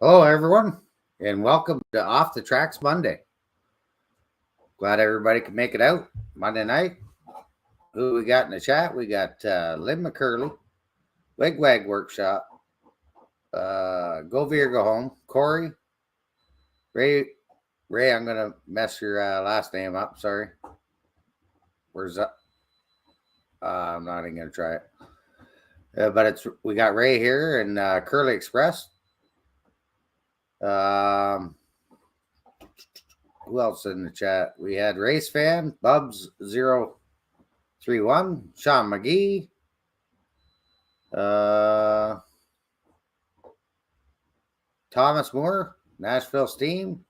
Hello, everyone, and welcome to Off the Tracks Monday. Glad everybody could make it out Monday night. Who we got in the chat? We got Lynn McCurley, Wigwag Workshop, Go Veer Go Home, Corey, Ray. Ray, I'm gonna mess your last name up. Sorry. Where's that? I'm not even gonna try it. But we got Ray here and Curly Express. Who else in the chat? We had Race Fan, Bubs031, Sean McGee, Thomas Moore, Nashville Steam,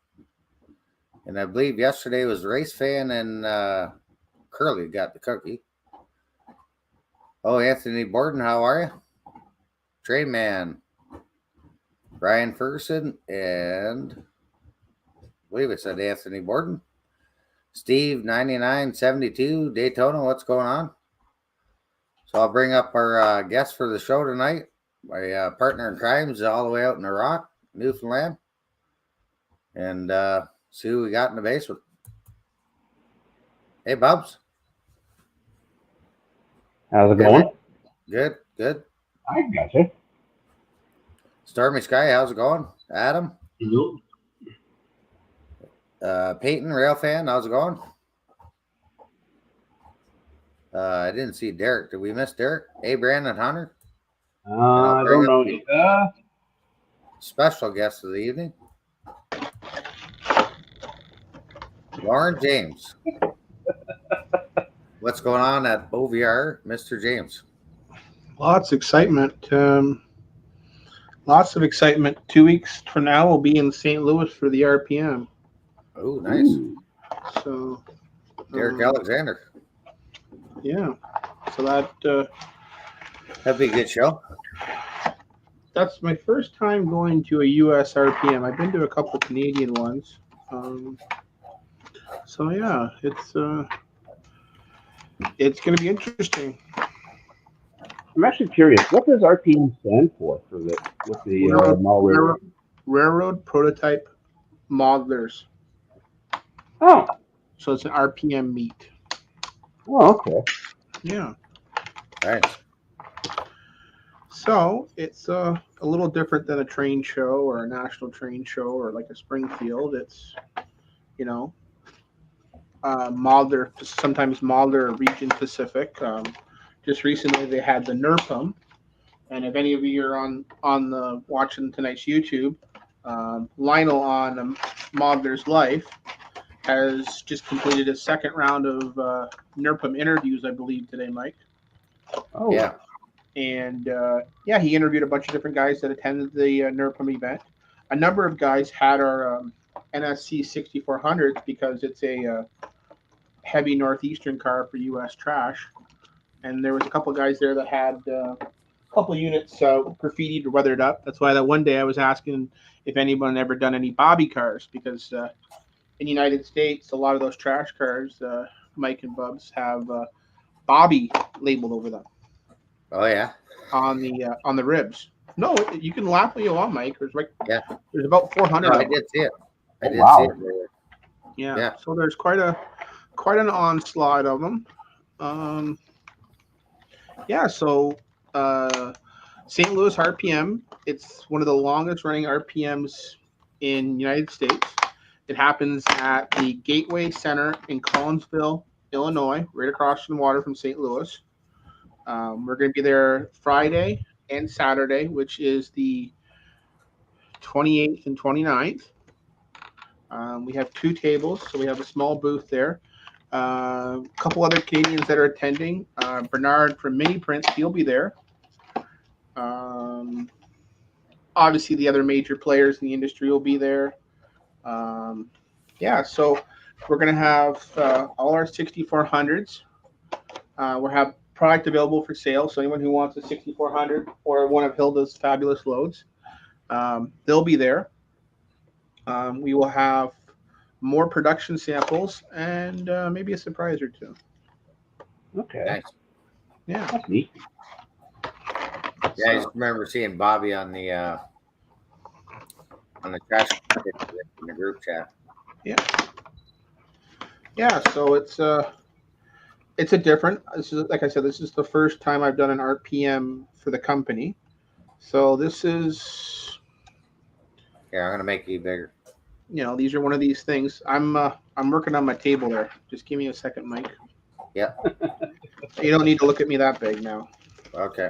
and I believe yesterday was Race Fan and Curly got the cookie. Oh, Anthony Borden, how are you? Trey Man, Brian Ferguson, and I believe it said Anthony Borden. Steve 9972, Daytona, what's going on? So I'll bring up our guest for the show tonight. My partner in crime is all the way out in Iraq, Newfoundland. And see who we got in the basement. Hey, Bubs. How's it going? Good, good. I gotcha. Stormy Sky, how's it going? Adam? Hello. Peyton, Rail Fan, how's it going? I didn't see Derek. Did we miss Derek? Hey, Brandon Hunter. I don't know. Special guest of the evening, Lauren James. What's going on at OVR, Mr. James? Lots of excitement. Lots of excitement. 2 weeks from now, we'll be in St. Louis for the RPM. Oh, nice. Ooh. So, Derek Alexander. Yeah. So That'd be a good show. that's my first time going to a U.S. RPM. I've been to a couple of Canadian ones. So yeah, it's going to be interesting. I'm actually curious. What does RPM stand for the Railroad Prototype Modelers. Oh. So it's an RPM meet. Oh, okay. Yeah. Nice. So it's a little different than a train show or a national train show or like a Springfield. It's, Modler, sometimes Modler region Pacific. Just recently they had the NERPM, and if any of you are on the watching tonight's YouTube, Lionel on Modler's Life has just completed a second round of NERPM interviews, I believe, today, Mike. Oh yeah. And he interviewed a bunch of different guys that attended the NERPM event. A number of guys had our NSC 6400s because it's a heavy northeastern car for U.S. trash. And there was a couple of guys there that had a couple of units graffitied or weathered up. That's why that one day I was asking if anyone ever done any Bobby cars, because in the United States, a lot of those trash cars, Mike and Bubs, have Bobby labeled over them. Oh, yeah. On the ribs. No, you can laugh what you want, Mike. There's about 400. No, I did see it. I did wow. see it. Yeah. So there's quite an onslaught of them. So St. Louis RPM, it's one of the longest running RPMs in the United States. It happens at the Gateway Center in Collinsville, Illinois, right across from the water from St. Louis. We're going to be there Friday and Saturday, which is the 28th and 29th. We have 2 tables, so we have a small booth there. A couple other Canadians that are attending. Bernard from Mini Prints, he'll be there. Obviously, the other major players in the industry will be there. So we're going to have all our 6400s. We'll have product available for sale. So anyone who wants a 6400 or one of Hilda's fabulous loads, they'll be there. We will have more production samples and maybe a surprise or 2. Okay. Nice. Yeah. That's neat. Yeah, I just remember seeing Bobby on the on the chat in the group chat. Yeah. So it's a different. This is, like I said, this is the first time I've done an RPM for the company. So this is, Here, I'm gonna make you bigger. these are one of these things. I'm working on my table there. Just give me a second, Mike. Yeah. You don't need to look at me that big now. Okay.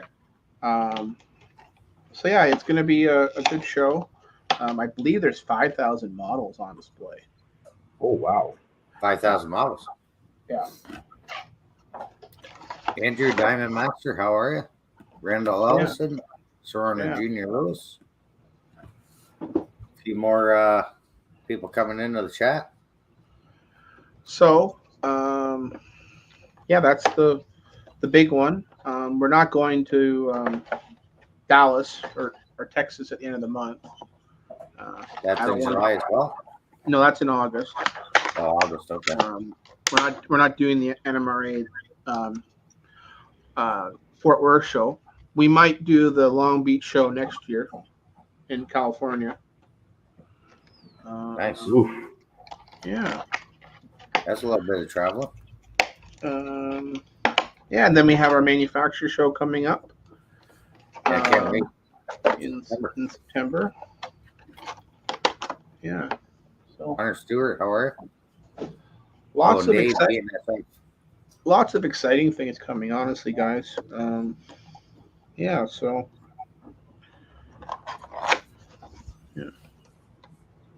So yeah, it's going to be a good show. I believe there's 5,000 models on display. Oh wow. 5,000 models. Yeah. Andrew Diamond Master, how are you? Randall Ellison, Sorona Junior Lewis. A few more people coming into the chat. So that's the big one. We're not going to Dallas or Texas at the end of the month. That's in July as well. No, that's in August. Oh, August. Okay. We're not doing the NMRA Fort Worth show. We might do the Long Beach show next year in California. Nice. Oof. Yeah. That's a little bit of travel. And then we have our manufacturer show coming up. I can't wait. In September. Yeah. So Hunter Stewart, how are you? lots of exciting things coming, honestly, guys. So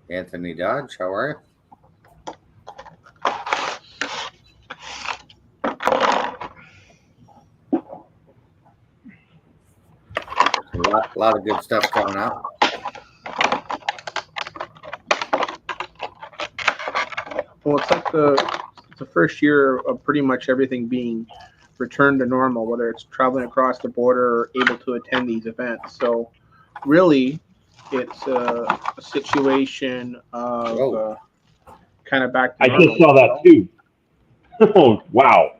Anthony Dodge, how are you? A lot of good stuff coming out. well, it's like the first year of pretty much everything being returned to normal, whether it's traveling across the border or able to attend these events. So really, it's a situation of kind of back to I normal. just saw that too. Oh wow.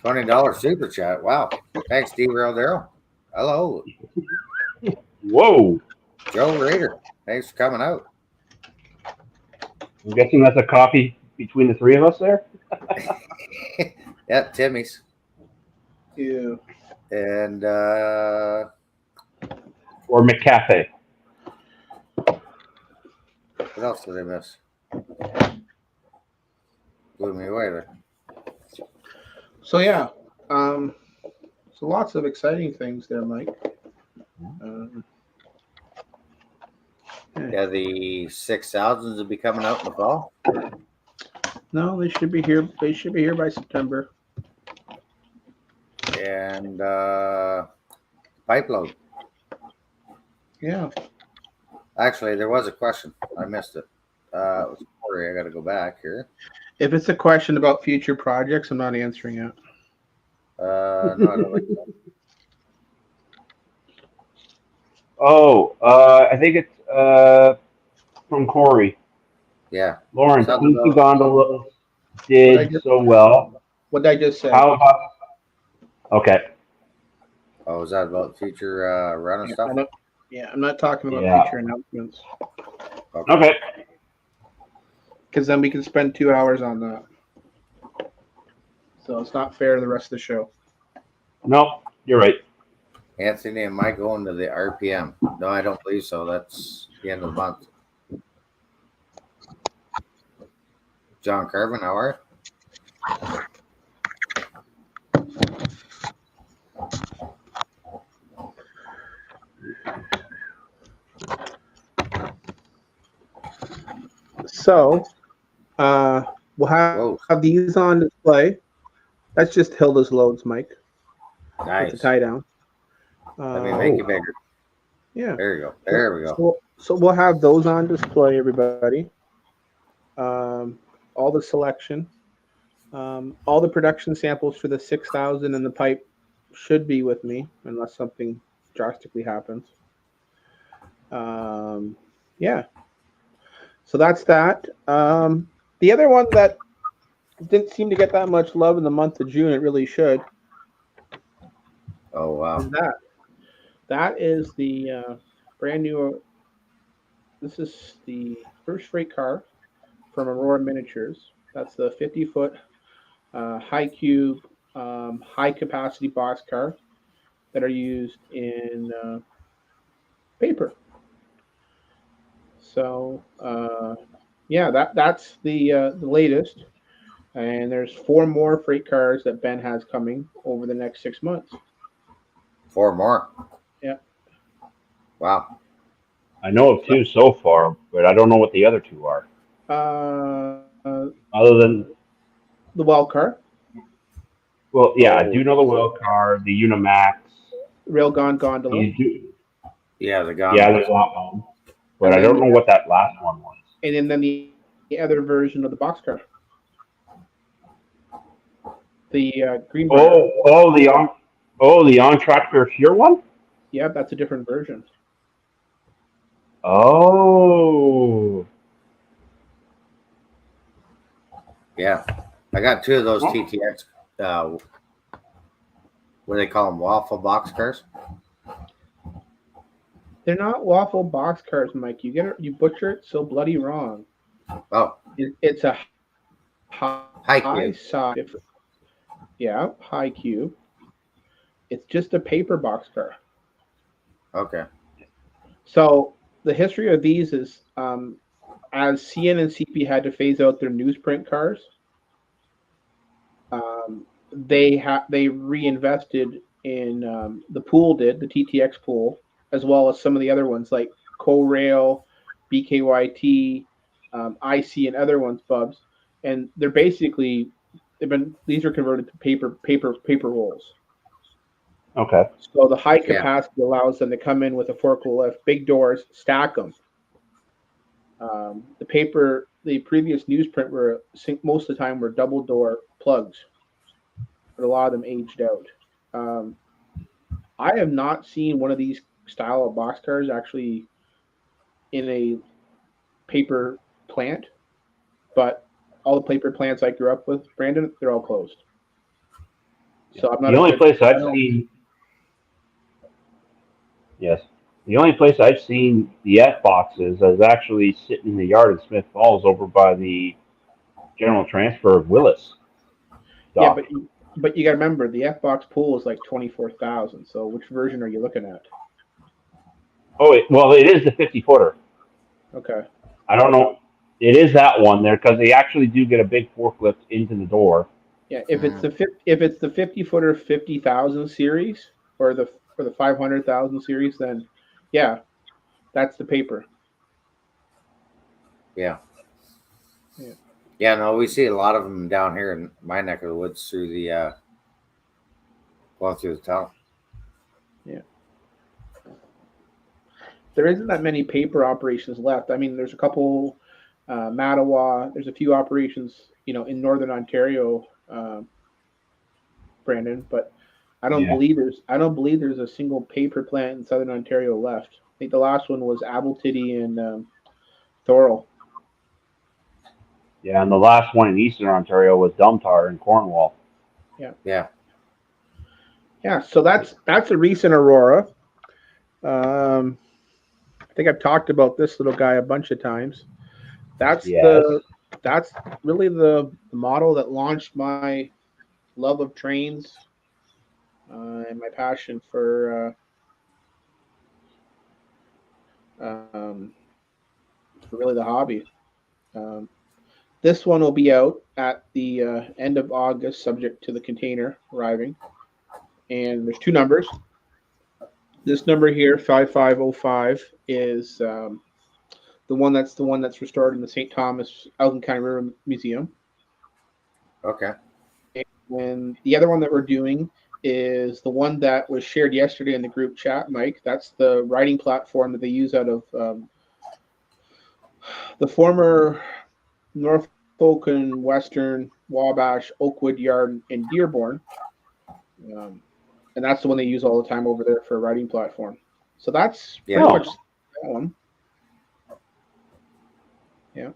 $20 super chat. Wow. Thanks, Steve Raldero. Hello. Whoa. Joe Rader. Thanks for coming out. I'm guessing that's a coffee between the three of us there. Yep, Timmy's. Yeah. And or McCafe. what else did I miss? Blew me away there. So yeah, so lots of exciting things there, Mike. Yeah, the 6,000s will be coming out in the fall. No, they should be here. They should be here by September. And pipe load. Yeah. Actually, there was a question. I missed it. It was Corey. I got to go back here. If it's a question about future projects, I'm not answering it. No, I don't think so. Oh, I think it's from Corey. Yeah. Lawrence, since the gondola did so well. What did I just say? How about? Okay. Oh, is that about future run and stuff? I'm not talking about future announcements. Okay. Because then we can spend 2 hours on that. So it's not fair to the rest of the show. No, you're right. Anthony, am I going to the RPM? No, I don't believe so. That's the end of the month. John Carvin, how are you? So we'll have these on display. That's just Hilda's loads, Mike. Nice. It's a tie down. Let me make it bigger. Yeah. There you go. There we go. So we'll have those on display, everybody. All the selection, all the production samples for the 6,000 and the pipe should be with me unless something drastically happens. Yeah. So that's that. The other one that didn't seem to get that much love in the month of June, it really should. Oh, wow. That is the brand new This is the first freight car from Aurora Miniatures. That's the 50-foot high cube, high capacity boxcar that are used in paper. So yeah, that's the latest. And there's 4 more freight cars that Ben has coming over the next 6 months. 4 more. Yeah. Wow. I know of 2 so far, but I don't know what the other 2 are. Other than, The wild car, well, yeah, I Oh, do know the wheel car, the Unimax. railgun gondola, You do, yeah, the yeah, gondola. there's that one, but and I then don't know what that last one was. the other version of the boxcar, the green bar. The on track for Pure one. Yeah, that's a different version. Oh, Yeah. I got 2 of those oh, TTX. What do they call them? Waffle box cars? They're not waffle boxcars, Mike. You butcher it so bloody wrong. Oh, It's a high high cube. side. Yeah, high cube. It's just a paper boxcar. Okay. So the history of these is as CN and CP had to phase out their newsprint cars, they reinvested in the pool did the TTX pool as well as some of the other ones like CoRail, BKYT, IC, and other ones, Bubs, and they're basically these are converted to paper rolls. okay. So the high Yeah. capacity allows them to come in with a forklift lift, big doors, stack them. The previous newsprint were most of the time were double door plugs, but a lot of them aged out. Um, I have not seen one of these style of boxcars actually in a paper plant, but all the paper plants I grew up with, Brandon, they're all closed. So I'm not The a only good. place I I've don't. seen, yes, the only place I've seen the F boxes is actually sitting in the yard in Smith Falls over by the General Transfer of Willis Yeah, dock. but you got to remember the F box pool is like 24,000. So which version are you looking at? Oh, well, it is the 50-footer. Okay. I don't know. It is that one there because they actually do get a big forklift into the door. Yeah, if it's the 50-footer 50,000 series or the 500,000 series, then yeah, that's the paper. Yeah. Yeah. Yeah, no, we see a lot of them down here in my neck of the woods through the going through the town. Yeah. There isn't that many paper operations left. I mean, there's a couple, Mattawa. There's a few operations, in northern Ontario, Brandon. But Yeah. I don't believe there's a single paper plant in southern Ontario left. I think the last one was Abeltitty and Thorold. Yeah, and the last one in Eastern Ontario was Dumtar in Cornwall. Yeah. Yeah. Yeah. So that's a recent Aurora. I think I've talked about this little guy a bunch of times. That's Yes. that's really the model that launched my love of trains and my passion um, for really the hobby. Um, this one will be out at the end of August, subject to the container arriving. And there's 2 numbers. This number here, 5505, is the one that's restored in the St. Thomas Elgin County River Museum. Okay. And the other one that we're doing is the one that was shared yesterday in the group chat, Mike. That's the writing platform that they use out of the former Norfolk and Western, Wabash, Oakwood Yard, and Dearborn. And that's the one they use all the time over there for a writing platform. So that's Yeah. pretty much that one. Yeah.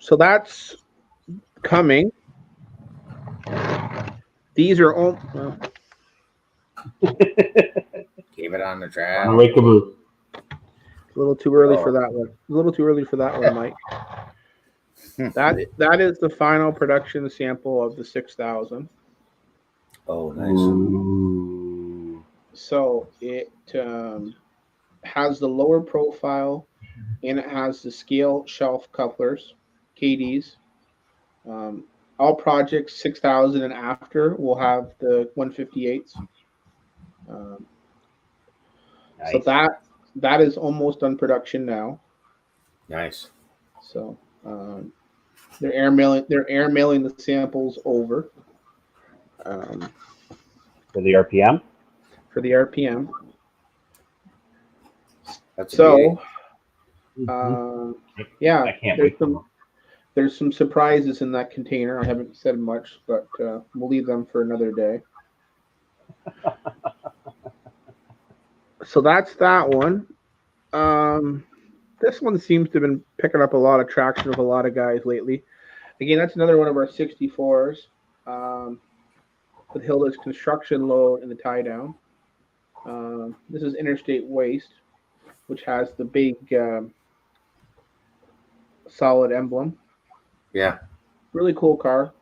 So that's coming. These are all. Keep it on the track. Runaway caboose. little too early Oh. for that one. A little too early for that one, Mike. That is the final production sample of the 6000. Oh, nice. Ooh. So it has the lower profile, and it has the scale shelf couplers, KDs. All projects 6000 and after will have the 158s. Nice. So that is almost on production now. Nice. So they're air mailing the samples over For the RPM? for the RPM. That's a So Mm-hmm. yeah, I can't wait for them. there's some surprises in that container. I haven't said much, but we'll leave them for another day. So that's that one. This one seems to have been picking up a lot of traction with a lot of guys lately. Again, that's another one of our 64s with Hilda's construction load and the tie down. This is Interstate Waste, which has the big solid emblem. Yeah. Really cool car.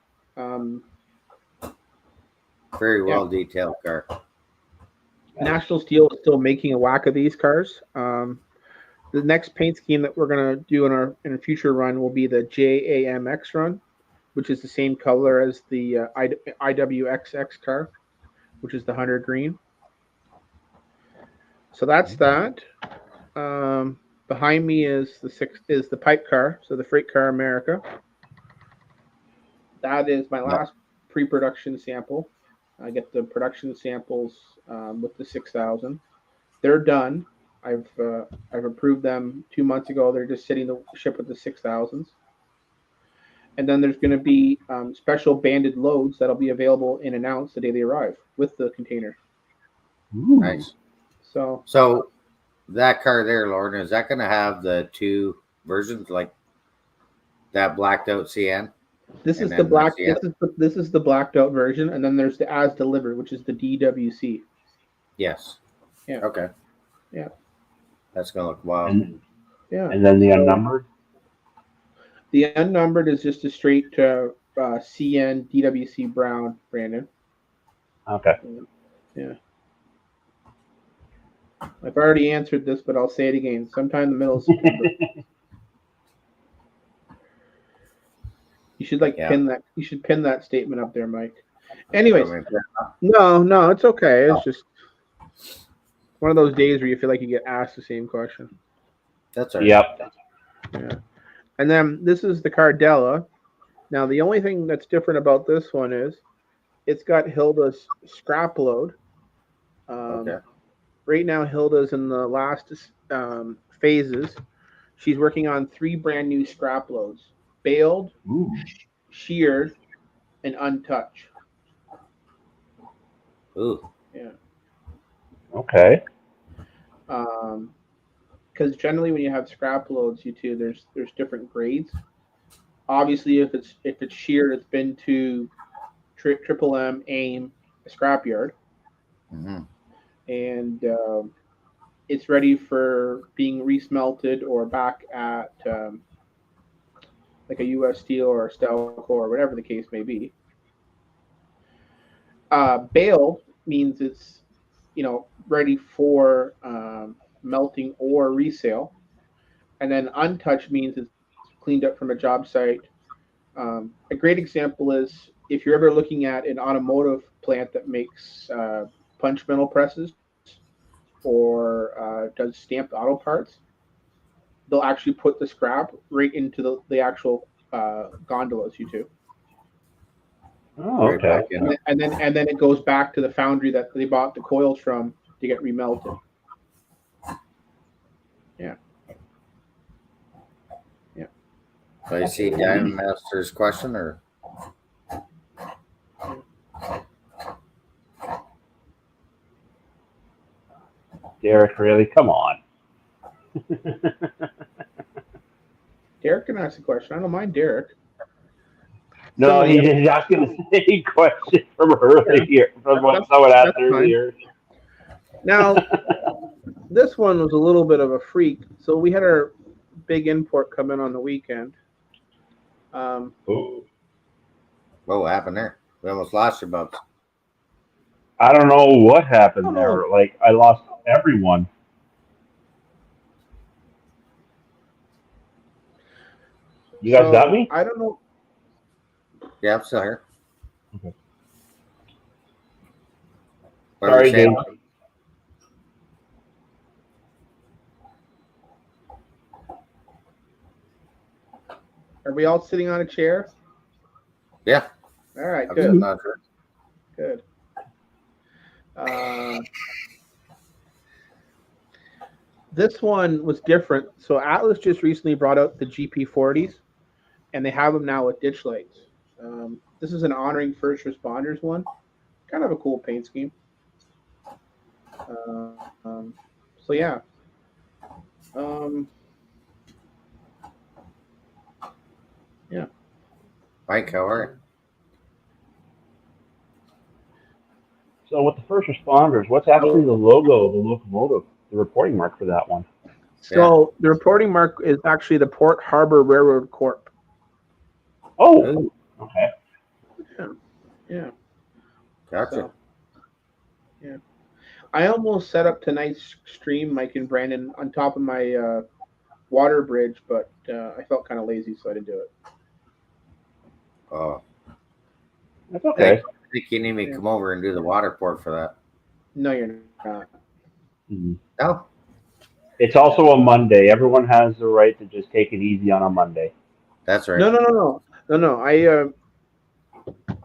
Very well detailed car. National Steel is still making a whack of these cars. The next paint scheme that we're gonna do in a future run will be the JAMX run, which is the same color as the IWXX car, which is the hunter green. So that's that. Behind me is the pipe car, so the Freight Car America. That is my last pre-production sample. I get the production samples with the 6000. They're done. I've approved them 2 months ago. They're just sitting to ship with the 6000s. And then there's going to be special banded loads that'll be available and announced the day they arrive with the container. Ooh. Nice. So that car there, Lauren, is that going to have the two versions, like that blacked out CN? this And is the then black. the This is the blacked out version, and then there's the as delivered, which is the DWC. Yes. Yeah. Okay. Yeah. That's going to look wild. And then the unnumbered? The unnumbered is just a straight CN DWC brown, Brandon. Okay. Yeah. I've already answered this, but I'll say it again. Sometime in the middle of September. You should pin that. You should pin that statement up there, Mike. Anyways, no, it's okay. It's just one of those days where you feel like you get asked the same question. That's all right. Yep. Yeah. And then this is the Cardella. Now the only thing that's different about this one is it's got Hilda's scrap load. Okay. Right now, Hilda's in the last phases. She's working on 3 brand new scrap loads: baled, sheared, and untouched. Ooh. Yeah. Okay. Because generally, when you have scrap loads, there's different grades. Obviously, if it's sheared, it's been to Triple M, AIM, a scrapyard, and it's ready for being resmelted or back at like a U.S. Steel or a Stelco or whatever the case may be. Baled means it's ready for melting or resale, and then untouched means it's cleaned up from a job site. A great example is if you're ever looking at an automotive plant that makes punch metal presses or does stamped auto parts, they'll actually put the scrap right into the actual gondolas, you two. Oh, okay. And then it goes back to the foundry that they bought the coils from to get remelted. Yeah. Yeah. So you see Diamond Master's question, or? Derek, really? Come on. Derek can ask a question. I don't mind Derek. No, he's asking the same question from earlier, from what someone asked earlier. Now, this one was a little bit of a freak. So we had our big import come in on the weekend. Oh. What happened there? We almost lost your bubs. I don't know what happened Oh, there. no. Like I lost everyone. You guys got me? I don't know. Yeah, I'm still here. Okay. What were Sorry, you saying? Dave. Are we all sitting on a chair? Yeah, All right, I'm good. still not sure. Good. This one was different. So Atlas just recently brought out the GP40s, and they have them now with ditch lights. This is an honoring first responders one. Kind of a cool paint scheme. So yeah. Yeah. Mike, how are you? So with the first responders, what's actually the logo of the locomotive, the reporting mark for that one? So the reporting mark is actually the Port Harbor Railroad Corp. Oh, Ooh, okay. Yeah. gotcha. So, yeah. I almost set up tonight's stream, Mike and Brandon, on top of my water bridge, but I felt kind of lazy, so I didn't do it. Oh, That's okay. I think you need me to come over and do the water port for that. No, you're not. Mm-hmm. No? It's also a Monday. Everyone has the right to just take it easy on a Monday. That's right. No.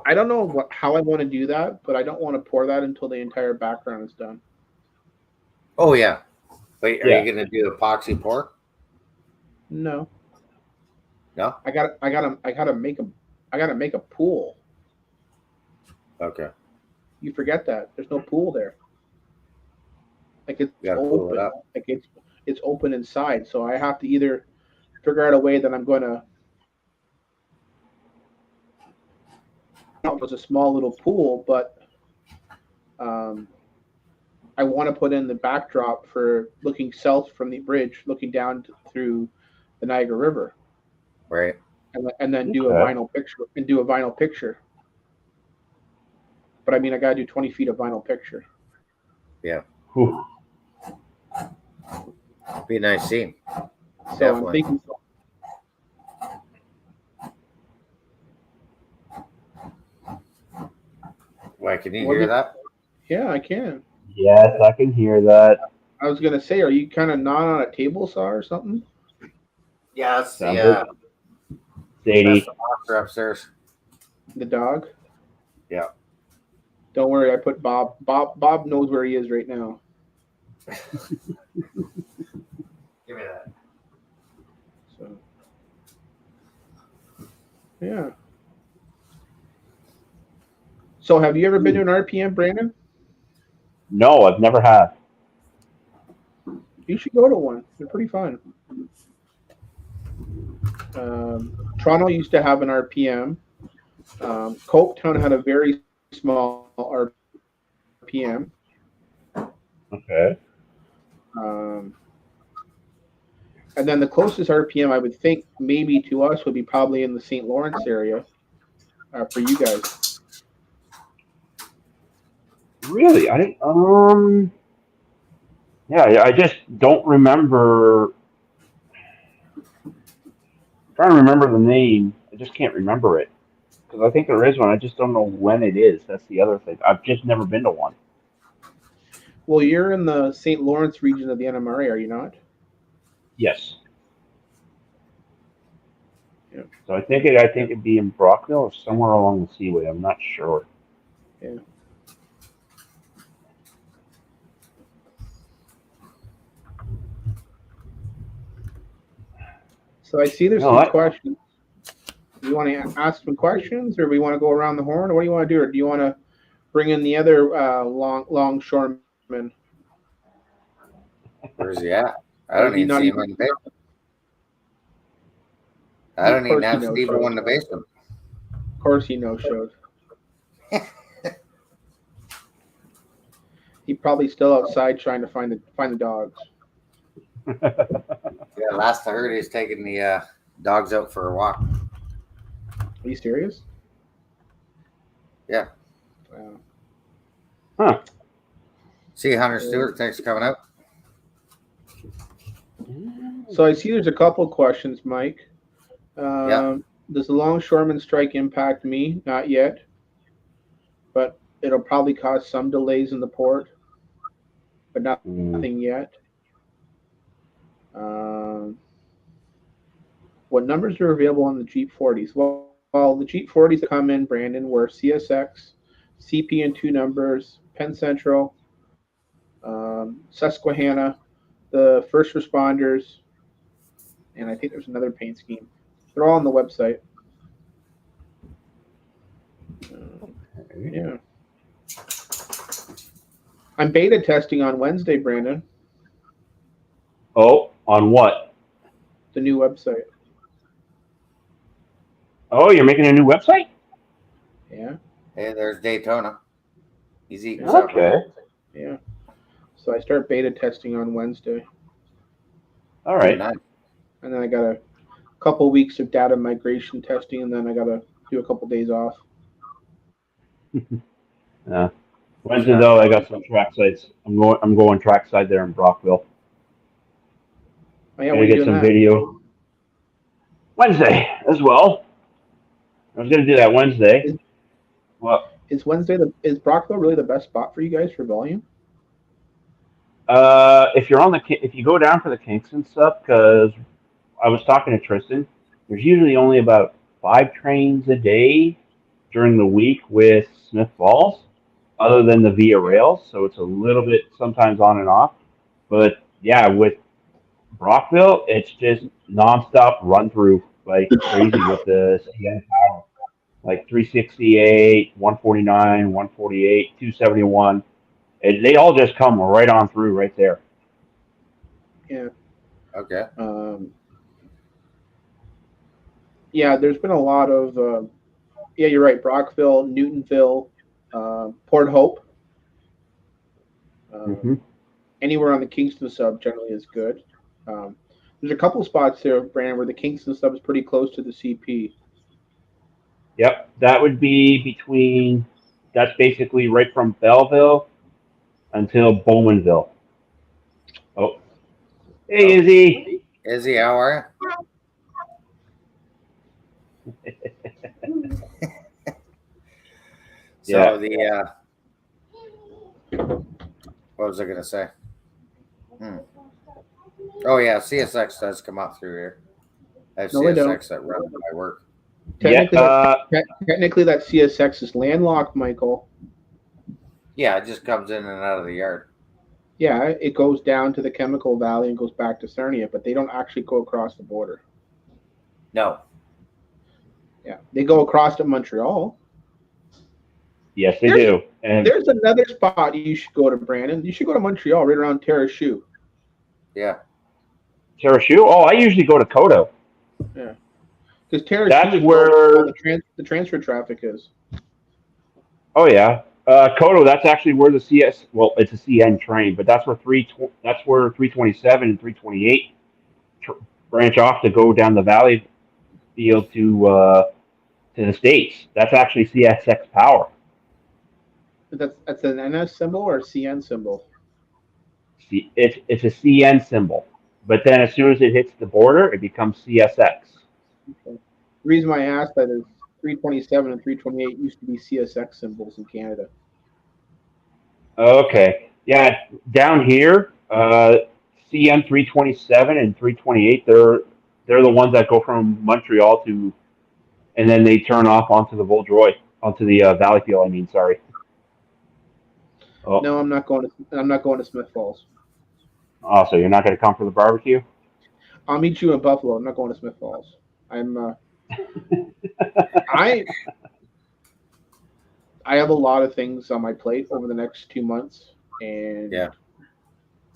I don't know how I want to do that, but I don't want to pour that until the entire background is done. Oh, yeah. Wait, are Yeah. you going to do epoxy pour? No. No? I gotta make a pool. Okay. You forget that. There's no pool there. Like it's You got to pull it open. up. Like it's open inside. So I have to either figure out a way that I'm gonna it was a small little pool, but I want to put in the backdrop for looking south from the bridge, looking down through the Niagara River, Right. and then do a Okay. vinyl picture. But I mean, I gotta do 20 feet of vinyl picture. Yeah. Whew. Be a nice scene. So Definitely. I'm thinking. Why, can you hear that? Yeah, I can. Yes, I can hear that. I was gonna say, are you kind of gnawing on a table saw or something? Yeah, it's Sounds the Sadie. that's the monster upstairs. The dog. Yeah. Don't worry, I put Bob. Bob knows where he is right now. Give me that. So, yeah. So, have you ever been to an RPM, Brandon? No, I've never had. You should go to one. They're pretty fun. Toronto used to have an RPM. Coketown had a very small RPM. Okay. And then the closest RPM I would think maybe to us would be probably in the St. Lawrence area for you guys. Really? I didn't. Yeah, I just don't remember. I'm trying to remember the name. I just can't remember it. Because I think there is one. I just don't know when it is. That's the other thing. I've just never been to one. Well, you're in the St. Lawrence region of the NMRA, are you not? Yes. Yeah. So I think it'd be in Brockville or somewhere along the Seaway. I'm not sure. Yeah. So I see there's some questions. You want to ask some questions, or we want to go around the horn, or what do you want to do? Or do you want to bring in the other longshoreman? Where's he at? I don't even see him in the basement. I don't even have Steve in the basement. Of course he no-showed. He's probably still outside trying to find the dogs. Yeah, last I heard, he's taking the dogs out for a walk. Are you serious? Yeah. Wow. Huh. See, Hunter Stewart, thanks for coming out. So I see there's a couple questions, Mike. Yeah. Does the longshoreman strike impact me? Not yet, but it'll probably cause some delays in the port, but nothing yet. What numbers are available on the Jeep 40s? Well, the Jeep 40s that come in, Brandon, were CSX, CP and two numbers, Penn Central, Susquehanna, the first responders, and I think there's another paint scheme. They're all on the website. Yeah. I'm beta testing on Wednesday, Brandon. Oh, on what? The new website. Oh, you're making a new website? Yeah. Hey, there's Daytona. He's eating supper. Okay. Yeah. So I start beta testing on Wednesday. All right. Nice. And then I got a couple weeks of data migration testing, and then I got to do a couple days off. Yeah. Wednesday though, I got some track sites. I'm going trackside there in Brockville. Oh, yeah, Gonna what are you get doing some that? video Wednesday as well. I was gonna do that Wednesday. Well, Is Brockville really the best spot for you guys for volume? if you go down for the Kingston stuff, because I was talking to Tristan, there's usually only about 5 trains a day during the week with Smith Falls, other than the Via Rails, so it's a little bit sometimes on and off. But yeah, with Brockville, it's just nonstop run through like crazy with the CN power, like 368, 149, 148, 271. They all just come right on through right there. Yeah. Okay. Yeah, there's been a lot of, yeah, you're right, Brockville, Newtonville, Port Hope. Anywhere on the Kingston sub generally is good. There's a couple spots there, Brandon, where the Kingston sub is pretty close to the CP. Yep, that would be between. That's basically right from Belleville until Bowmanville. Oh, hey Izzy. Izzy, how are you? So Yeah. what was I gonna say? Oh yeah, CSX does come up through here. I have No, they don't. CSX that runs my work. Technically, that CSX is landlocked, Michael. Yeah, it just comes in and out of the yard. Yeah, it goes down to the Chemical Valley and goes back to Sarnia, but they don't actually go across the border. No. Yeah, they go across to Montreal. Yes, they do. And there's another spot you should go to, Brandon. You should go to Montreal, right around Terrachou. Yeah. Terrachou? Oh, I usually go to Coteau. Yeah. Because Terrachou That's is where the transfer traffic is. Oh yeah, Coteau. That's actually where the CS. Well, it's a CN train, but that's where 327 and 328 branch off to go down the valley field to the states. That's actually CSX power. That's an NS symbol or a CN symbol? It's a CN symbol, but then as soon as it hits the border, it becomes CSX. Okay. The reason why I asked that is 327 and 328 used to be CSX symbols in Canada. Okay, yeah, down here, CN 327 and 328. They're the ones that go from Montreal to, and then they turn off onto the Vaudreuil, onto the Valleyfield. I mean, sorry. Oh. No, I'm not going to Smith Falls. Oh, so you're not going to come for the barbecue? I'll meet you in Buffalo. I'm not going to Smith Falls. I have a lot of things on my plate over the next 2 months, and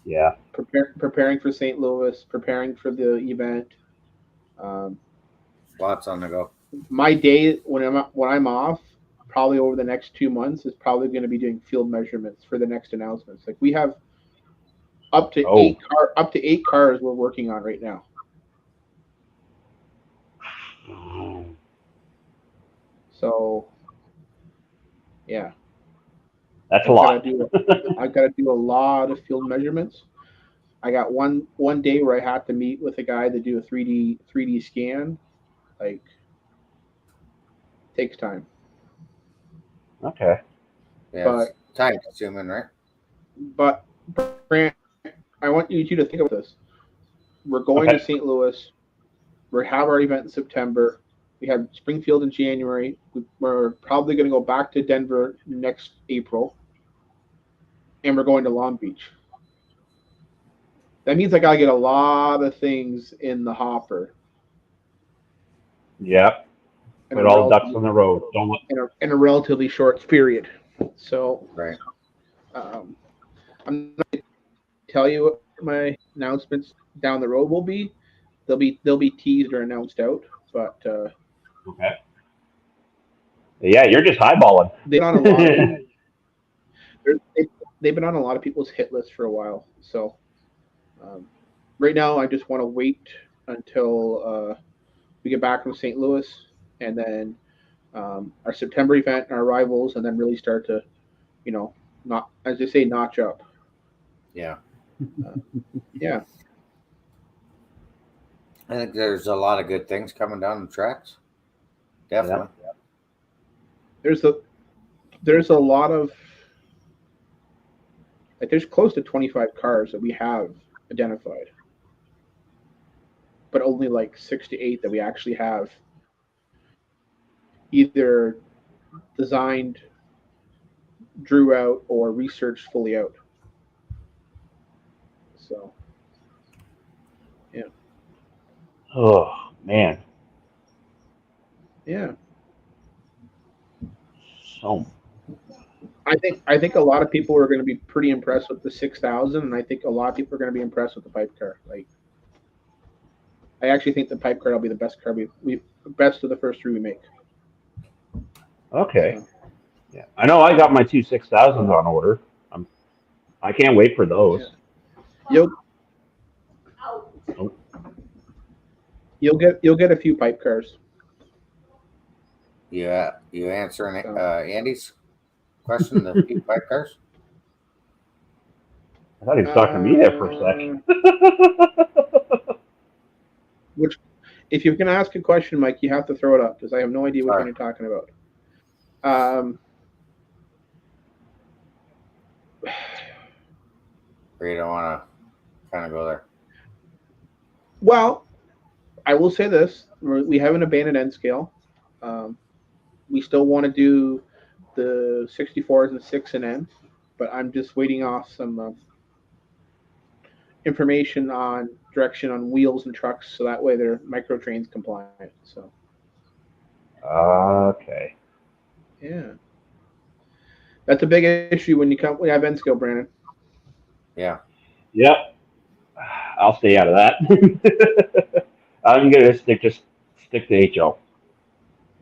yeah, preparing for St. Louis, preparing for the event. Lots on the go. My day when I'm off, probably over the next 2 months is probably going to be doing field measurements for the next announcements. Like we have up to Oh. up to 8 cars we're working on right now. So yeah, That's a I've got to lot. do I've got to do a lot of field measurements. I got one day where I had to meet with a guy to do a 3D scan. Like takes time. Okay. Yeah, it's But time consuming, right? but Grant, I want you to think about this. We're going to Okay. St. Louis. We have our event in September. We have Springfield in January. We're probably going to go back to Denver next April, and we're going to Long Beach. That means I got to get a lot of things in the hopper Yeah. in Put a all the ducks relatively on the road. Don't let. in a relatively short period. So Right. I'm not going to tell you what my announcements down the road will be. They'll be teased or announced out, but Okay. Yeah, you're just eyeballing. they've been on a lot of they've been on a lot of people's hit lists for a while. So um, right now, I just want to wait until we get back from St. Louis, and then our September event, our rivals, and then really start to, not as they say, notch up. Yeah. Yeah, I think there's a lot of good things coming down the tracks. Definitely. there's a lot of like there's close to 25 cars that we have identified, but only like 6 to 8 that we actually have either designed, drew out, or researched fully out. So yeah, Oh man. yeah. So. I think a lot of people are going to be pretty impressed with the 6,000, and I think a lot of people are going to be impressed with the pipe car. Like, I actually think the pipe car will be the best car we best of the first 3 we make. Okay. So, Yeah. I know I got my two 6,000s on order. I can't wait for those. yeah. You'll Oh, you'll get a few pipe cars. Yeah. You answering So, Andy's question? The few bike cars. I thought he was talking to me there for a second. which, if you're going to ask a question, Mike, you have to throw it up because I have no idea which one Sorry. you're talking about. Or you don't want to kind of go there. Well, I will say this: we have an abandoned N scale. We still want to do the 64s and 6 and N, but I'm just waiting off some information on direction on wheels and trucks, so that way they're microtrains compliant. So Okay. yeah, that's a big issue when you have N scale, Brandon. Yeah. Yep. I'll stay out of that. I'm gonna stick to HO.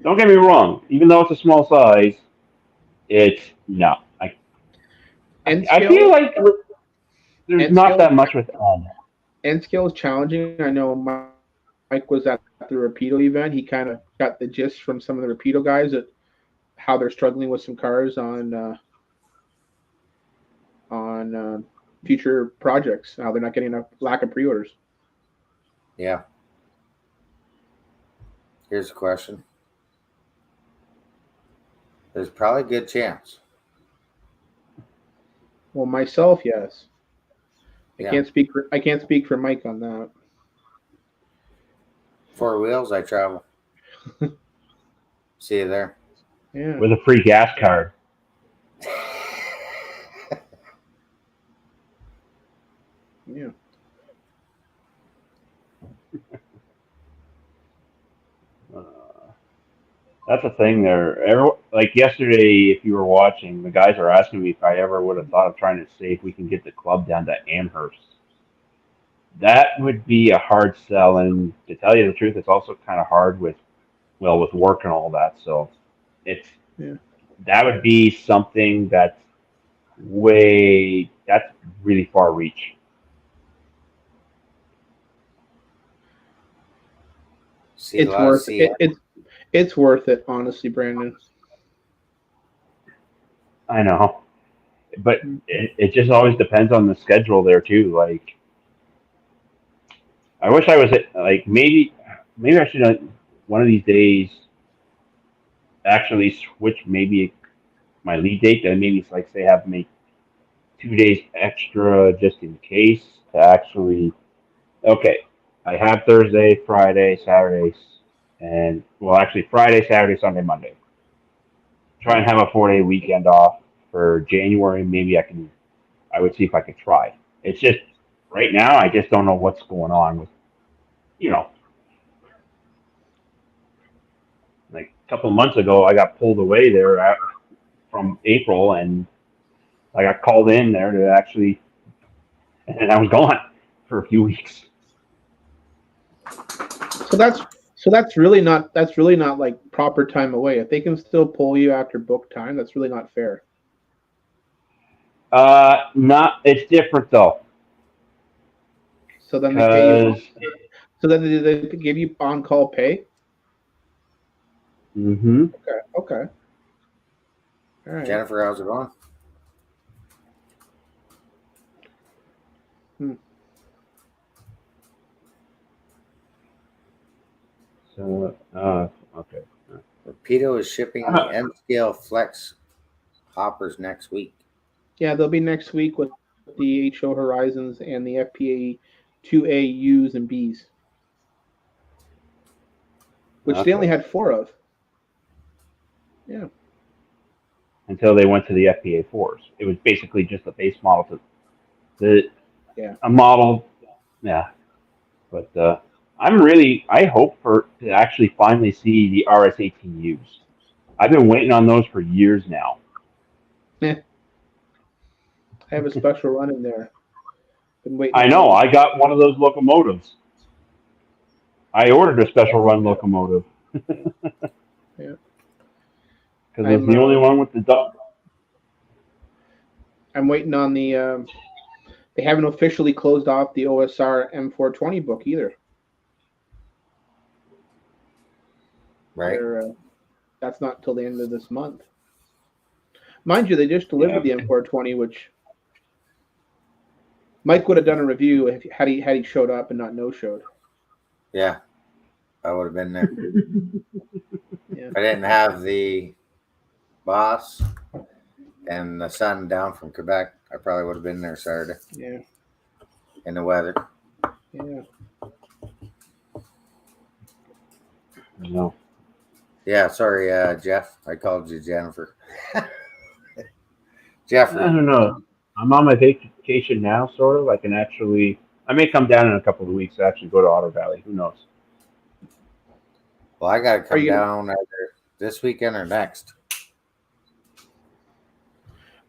Don't get me wrong. Even though it's a small size, it's no. N I feel scale like there's N not scale that much with N scale is challenging. I know Mike was at the Rapido event. He kind of got the gist from some of the Rapido guys that how they're struggling with some cars on future projects. How they're not getting enough lack of pre-orders. Yeah. Here's a question. There's probably a good chance. Well, myself, yes. Yeah. I can't speak for Mike on that. 4 wheels, I travel. See you there. Yeah. with a free gas card. Yeah. That's a thing there. Like yesterday, if you were watching, the guys are asking me if I ever would have thought of trying to see if we can get the club down to Amherst. That would be a hard sell, and to tell you the truth, it's also kind of hard with work and all that. So it's Yeah. that would be something that's really far reach. See a lot of CN. It's worth it, honestly, Brandon. I know, but it just always depends on the schedule there too. Like, I wish I was like maybe I should one of these days actually switch maybe my lead date and maybe it's like say have make 2 days extra just in case to actually okay. I have Thursday, Friday, Saturdays, and well actually Friday, Saturday, Sunday, Monday. Try and have a 4 day weekend off for January. Maybe I would see if I could try. It's just right now I just don't know what's going on with you know like a couple of months ago I got pulled away there from April and I got called in there to actually and I was gone for a few weeks. So that's really not like proper time away. If they can still pull you after book time, that's really not fair. Not it's different though So then they pay you. because So then they give you on call pay. mm-hmm. Okay. Okay. All right. Jennifer, how's it going? So okay. Rapido is shipping the M scale flex hoppers next week. Yeah, they'll be next week with the HO Horizons and the FPA 2A U's and B's, which they only had 4 of. Yeah. Until they went to the FPA fours, it was basically just a base model to Yeah. a model. Yeah, but I hope to actually finally see the RS18Us. I've been waiting on those for years now. I have a special run in there. Been waiting. I know. I got one of those locomotives. I ordered a special run locomotive. Yeah. Because it's the only one with the duck. I'm waiting on the. They haven't officially closed off the OSR M420 book either. Right. That's not until the end of this month. Mind you, they just delivered the M420, which Mike would have done a review had he showed up and not no showed. Yeah, I would have been there. Yeah. I didn't have the boss and the son down from Quebec. I probably would have been there Saturday. Yeah. In the weather. Yeah. No. Yeah, sorry, Jeff. I called you Jennifer. Jeffrey. I don't know. I'm on my vacation now, sort of. I may come down in a couple of weeks to actually go to Otter Valley. Who knows? Well, I got to come down either this weekend or next.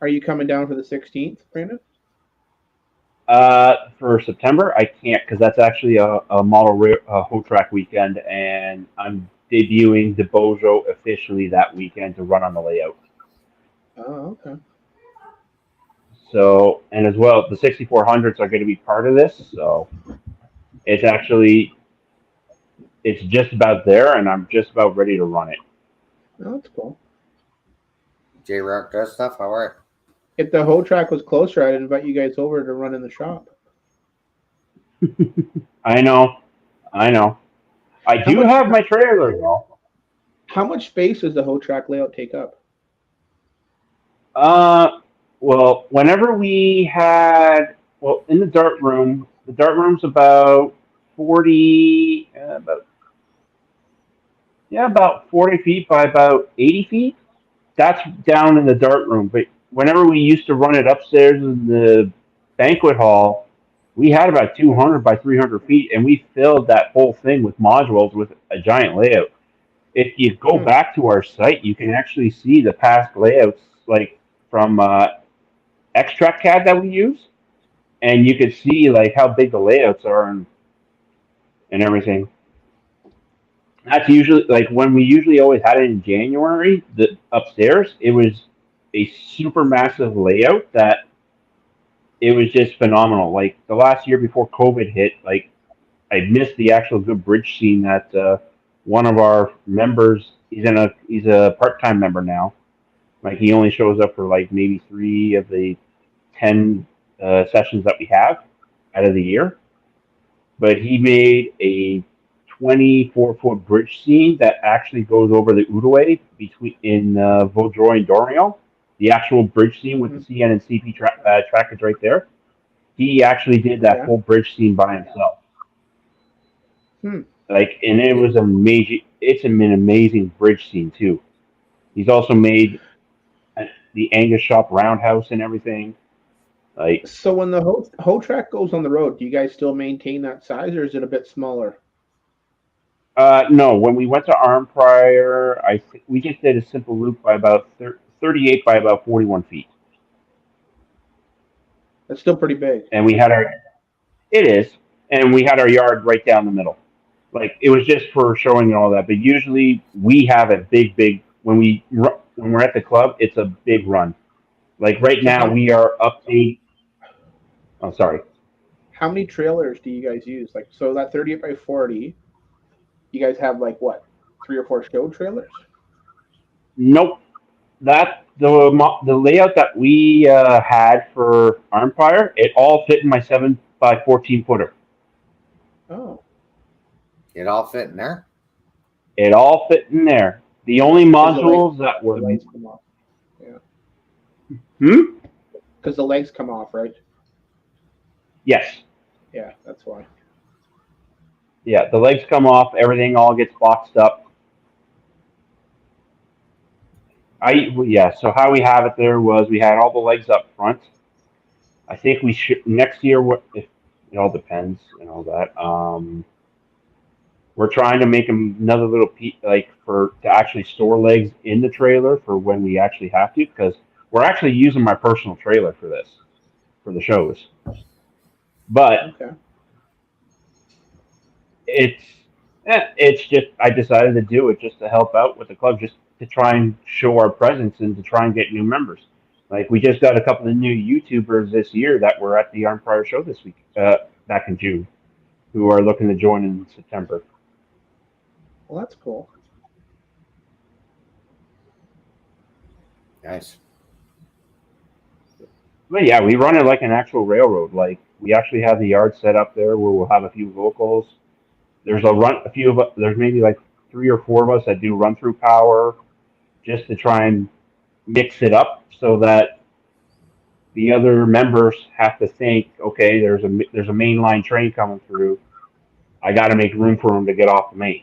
Are you coming down for the 16th, Brandon? For September, I can't because that's actually a model hoe track weekend, and I'm debuting the Bojo officially that weekend to run on the layout. Oh, okay. So, and as well, the 6400s are going to be part of this. So, it's just about there, and I'm just about ready to run it. Oh, that's cool. J Rock does stuff. How are you? If the hoe track was closer, I'd invite you guys over to run in the shop. I know. I do have my trailer though. How much space does the hoe track layout take up? Well, whenever we had, in the dart room's about 40, about 40 feet by about 80 feet. That's down in the dart room. But whenever we used to run it upstairs in the banquet hall, we had about 200 by 300 feet, and we filled that whole thing with modules with a giant layout. If you go back to our site, you can actually see the past layouts, like from Extract CAD that we use, and you can see like how big the layouts are and everything. That's usually like when we usually always had it in January. The upstairs, it was a super massive layout that it was just phenomenal. Like the last year before COVID hit, like I missed the actual good bridge scene that one of our members. He's a part time member now. Like he only shows up for like maybe 3 of the 10 sessions that we have out of the year. But he made a 24-foot bridge scene that actually goes over the Outaouais between in Vaudreuil and Dorion. The actual bridge scene with the CN and CP trackage right there. He actually did that Yeah. full bridge scene by himself. Hmm. Like, and it was amazing. It's an amazing bridge scene too. He's also made the Angus Shop Roundhouse and everything. Like, So when the whole track goes on the road, do you guys still maintain that size, or is it a bit smaller? no, when we went to Arm Prior, we just did a simple loop by about 38 by about 41 feet, That's still pretty big. and we had our it is, and we had our yard right down the middle. Like it was just for showing and all that. But usually we have a big when we're at the club, it's a big run. Like right So now, we are up to. Oh, sorry. how many trailers do you guys use? Like, so that 38 by 40, you guys have like what, 3 or 4 show trailers? Nope. That the layout that we had for Armpire, it all fit in my 7 by 14 footer. Oh, It all fit in there. It all fit in there. The only modules that the were legs come off. Yeah, hmm because the legs come off, right? yes, Yeah, that's why. yeah, the legs come off. Everything all gets boxed up. Yeah. So how we have it there was we had all the legs up front. I think we should next year. If it all depends and all that. We're trying to make another little like for to actually store legs in the trailer for when we actually have to, because we're actually using my personal trailer for this for the shows. But Okay. it's it's just I decided to do it just to help out with the club, just to try and show our presence and to try and get new members. Like we just got a couple of new YouTubers this year that were at the Arm Prior show this week, back in June, who are looking to join in September. Well, that's cool. Nice. But yeah, we run it like an actual railroad. Like we actually have the yard set up there where we'll have a few locals. A few of us. There's maybe like 3 or 4 of us that do run through power, just to try and mix it up so that the other members have to think, okay, there's a main line train coming through. I got to make room for them to get off the main.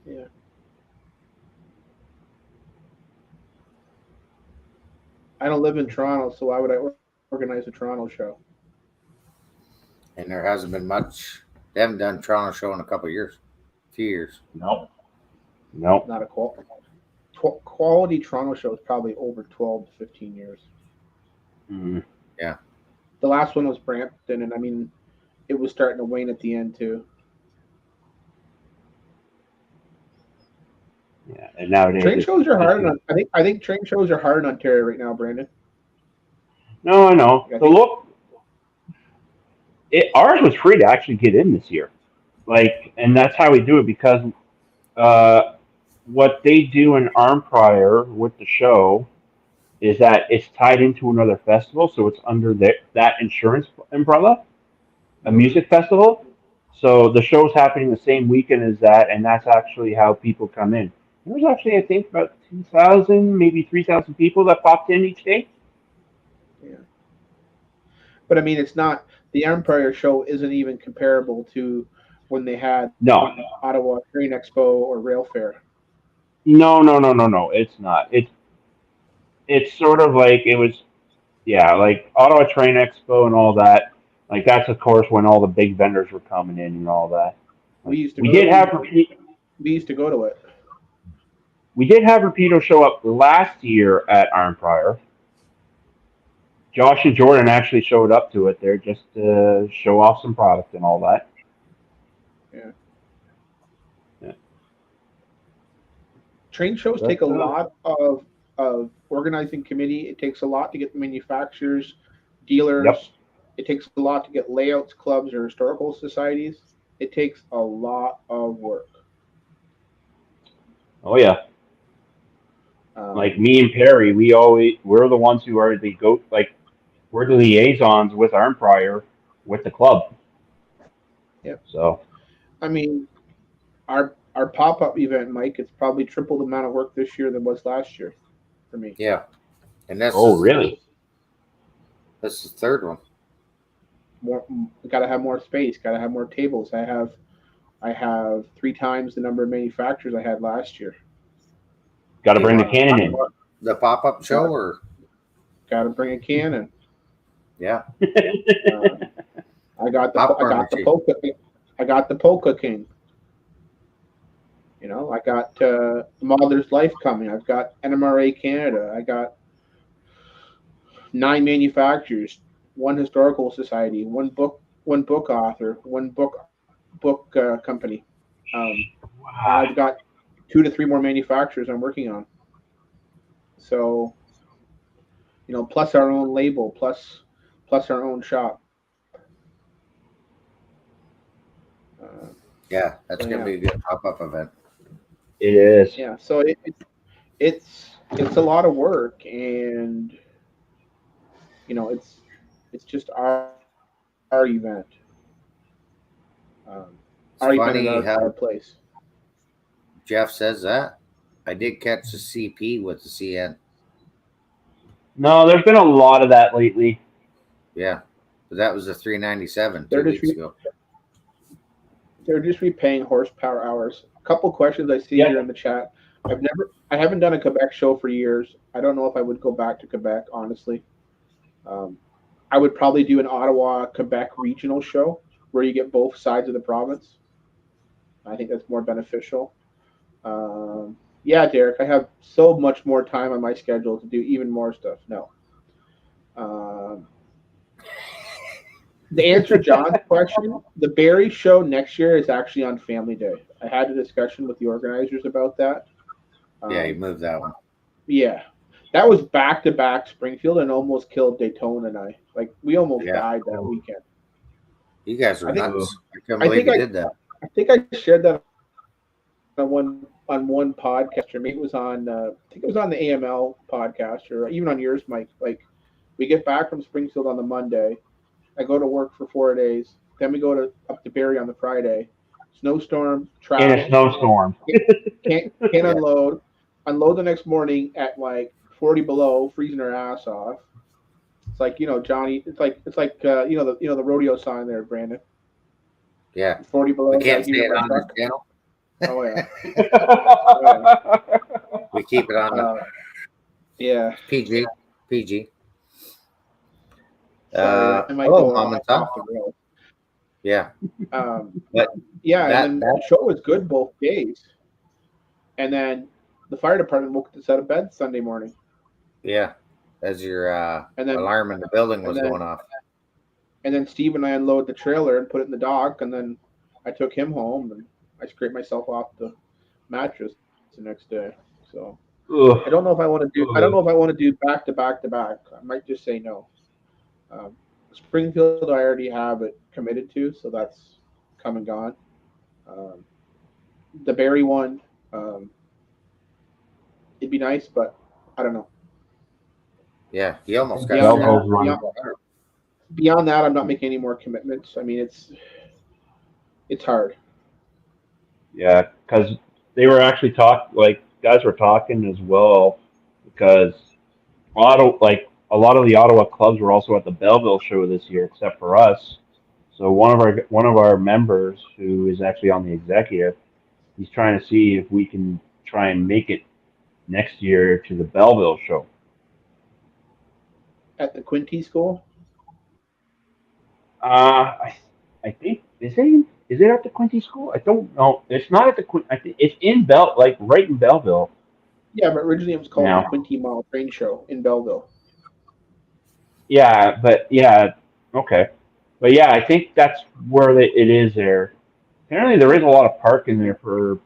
Yeah. I don't live in Toronto, so why would I organize a Toronto show? And there hasn't been much. They haven't done Toronto show in a couple of years, few years. No, no. Not a quality Toronto show is probably over 12 to 15 years. Mm. Yeah. The last one was Brampton, and I mean, it was starting to wane at the end too. Yeah, and nowadays Train shows are hard. I think train shows are hard in Ontario right now, Brandon. No, I know. I So look, ours was free to actually get in this year, like, and that's how we do it because what they do in Arm Prior with the show is that it's tied into another festival, so it's under that insurance umbrella, a music festival. So the show's happening the same weekend as that, and that's actually how people come in. There's actually, I think, about 2,000, maybe 3,000 people that popped in each day. Yeah. But I mean, it's not the Empire show isn't even comparable to when they had No, Ottawa Train Expo or Rail Fair. no. It's not. It's sort of like it was, yeah, like Ottawa Train Expo and all that. Like that's of course when all the big vendors were coming in and all that. We used to We go. did have We used to go to it. we did have Rapido show up last year at Arm Prior. Josh and Jordan actually showed up to it there just to show off some product and all that. Yeah. Yeah. Train shows take a lot of organizing committee. It takes a lot to get the manufacturers, dealers. Yep. It takes a lot to get layouts, clubs, or historical societies. It takes a lot of work. Oh yeah. Like me and Perry, we're the ones who are the we're the liaisons with Arm Prior with the club. Yep. So I mean, our pop up event, Mike, it's probably triple the amount of work this year than was last year for me. Yeah. And that's really? That's the third one. Got to have more space. Got to have more tables. I have 3 times the number of manufacturers I had last year. Got to bring the cannon in. The pop up show, or got to bring a cannon. Yeah. I got the polka. I got the polka king. You know, I got Mother's Life coming. I've got NMRA Canada. I got 9 manufacturers, 1 historical society, 1 book author, 1 book company. I've got 2 to 3 more manufacturers I'm working on. So, you know, plus our own label, plus our own shop. Yeah, that's gonna be a good pop-up event. It is. Yeah, so it's a lot of work, and you know, it's just our event. Our event is our place. Jeff says that. I did catch the CP with the CN. No, there's been a lot of that lately. Yeah, but that was a 397 2 weeks ago. They're just repaying horsepower hours. A couple questions I see here in the chat. I haven't done a Quebec show for years. I don't know if I would go back to Quebec, honestly. I would probably do an Ottawa, Quebec regional show where you get both sides of the province. I think that's more beneficial. Yeah, Derek, I have so much more time on my schedule to do even more stuff. No. To answer John's question, the Barrie show next year is actually on Family Day. I had a discussion with the organizers about that. Yeah, you moved that one. Yeah. That was back-to-back Springfield and almost killed Daytona and I. Like, we almost died that weekend. You guys were nuts. I can't believe you did that. I think I shared that on one podcast, or maybe it was on I think it was on the AML podcast, or even on yours, Mike. Like, we get back from Springfield on the Monday. I go to work for 4 days. Then we go up to Barrie on the Friday. Snowstorm, traffic. In a snowstorm. Can't unload. Unload the next morning at like 40 below, freezing our ass off. It's like, you know, Johnny. It's like you know the rodeo sign there, Brandon. Yeah. 40 below. We can't say it on this channel. Oh yeah. We keep it on the yeah. PG. Hello, Mom and Tom. Yeah. But yeah, and then the show was good both days. And then the fire department woke us out of bed Sunday morning. Yeah, as your alarm in the building was going off. And then Steve and I unloaded the trailer and put it in the dock, and then I took him home and I scraped myself off the mattress the next day. So I don't know if I want to do. I don't know if I want to do back to back to back. I might just say no. Springfield, I already have it committed to, so that's come and gone. The Barrie one, it'd be nice, but I don't know. Yeah, he almost got beyond that, I'm not making any more commitments. I mean, it's hard. Yeah, because they were actually guys were talking as well, because a lot of the Ottawa clubs were also at the Belleville show this year, except for us. So one of our members, who is actually on the executive, he's trying to see if we can try and make it next year to the Belleville show. At the Quinty School? I think is it at the Quinty School? I don't know. It's not at the Quinty. I think it's in right in Belleville. Yeah, but originally it was called the Quinty Mile Train Show in Belleville. Yeah, okay. But yeah, I think that's where it is there. Apparently there is a lot of parking there for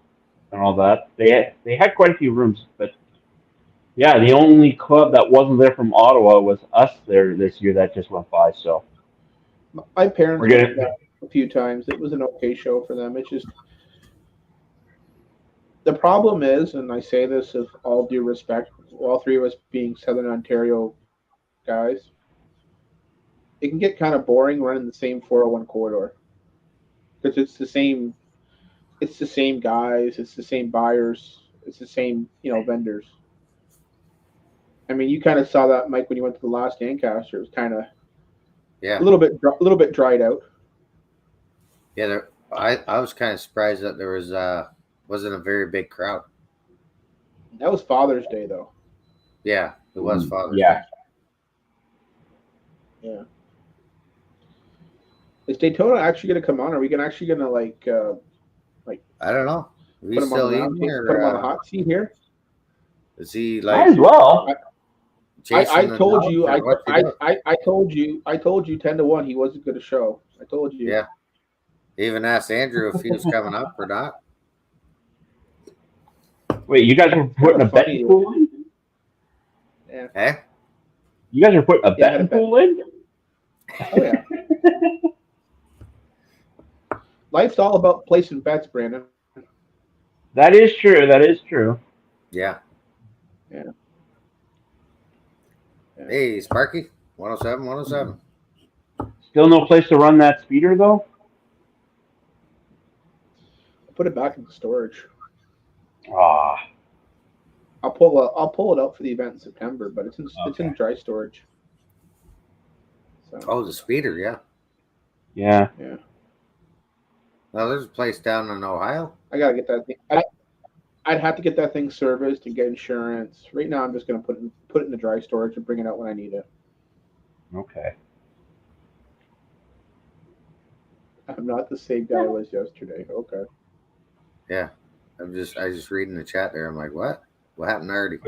and all that. They had quite a few rooms, but yeah, the only club that wasn't there from Ottawa was us there this year that just went by. So My we're parents went to getting that a few times. It was an okay show for them. It's just the problem is, and I say this with all due respect, all three of us being Southern Ontario guys, it can get kind of boring running the same 401 corridor because it's the same guys, it's the same buyers, it's the same vendors. I mean, you kind of saw that, Mike, when you went to the last Ancaster. It was kind of a Yeah. little bit dried out. Yeah. I was kind of surprised that there wasn't a very big crowd. That was Father's Day, though. Yeah, it was Father's yeah. Day. Yeah. Is Daytona actually going to come on? Are we actually going to I don't know. Are you put him on still the round, eating, put him on the or hot seat here? is he Might like as well. chasing I the told dogs, you, or what's he doing? I told you 10-1 he wasn't going to show. I told you. Yeah. Even asked Andrew if he was coming up or not. Wait, you guys were putting a funny. betting pool in? Yeah. Eh? You guys are putting a Yeah, I had a betting bet. pool in? Oh yeah. Life's all about placing bets, Brandon. That is true. That is true. Yeah. Yeah. Yeah. Hey, Sparky, 107, 107. Still no place to run that speeder though. I'll put it back in storage. Ah, I'll pull it out for the event in September, but it's in dry storage. So Oh, the speeder, yeah. yeah. yeah. Now there's a place down in Ohio. I gotta get that thing. I'd have to get that thing serviced and get insurance. Right now, I'm just gonna put it in the dry storage and bring it out when I need it. Okay. I'm not the same guy I was yesterday. Okay. Yeah. I just reading the chat there. I'm like, what? What happened to Artie?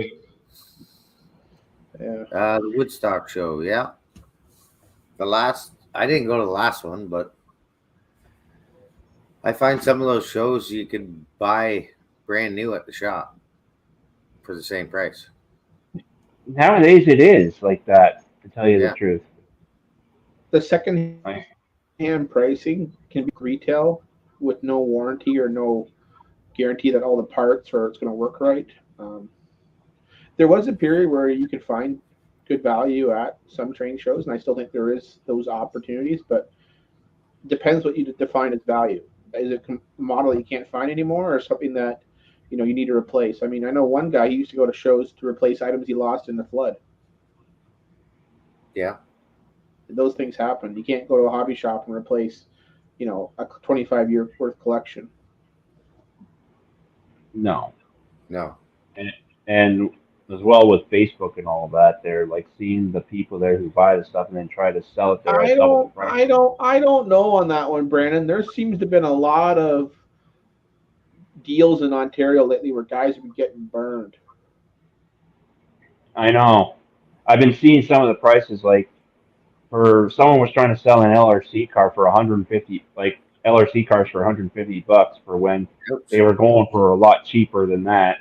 Yeah. The Woodstock show, yeah. I didn't go to the last one, but I find some of those shows you can buy brand new at the shop for the same price. Nowadays it is like that, to tell you the Yeah. truth. The second Nice. hand pricing can be retail with no warranty or no guarantee that all the parts or it's going to work right. There was a period where you could find good value at some train shows, and I still think there is those opportunities, but it depends what you define as value. Is it a model you can't find anymore, or something that you need to replace? I mean, I know one guy, he used to go to shows to replace items he lost in the flood. Yeah. Those things happen. You can't go to a hobby shop and replace, a 25-year worth collection. No. No. And as well with Facebook and all that, they're like seeing the people there who buy the stuff and then try to sell it there at double the price. I don't know on that one, Brandon. There seems to have been a lot of deals in Ontario lately where guys have been getting burned. I know. I've been seeing some of the prices, like for someone was trying to sell an LRC car for 150, like LRC cars for $150 for when Oops. they were going for a lot cheaper than that,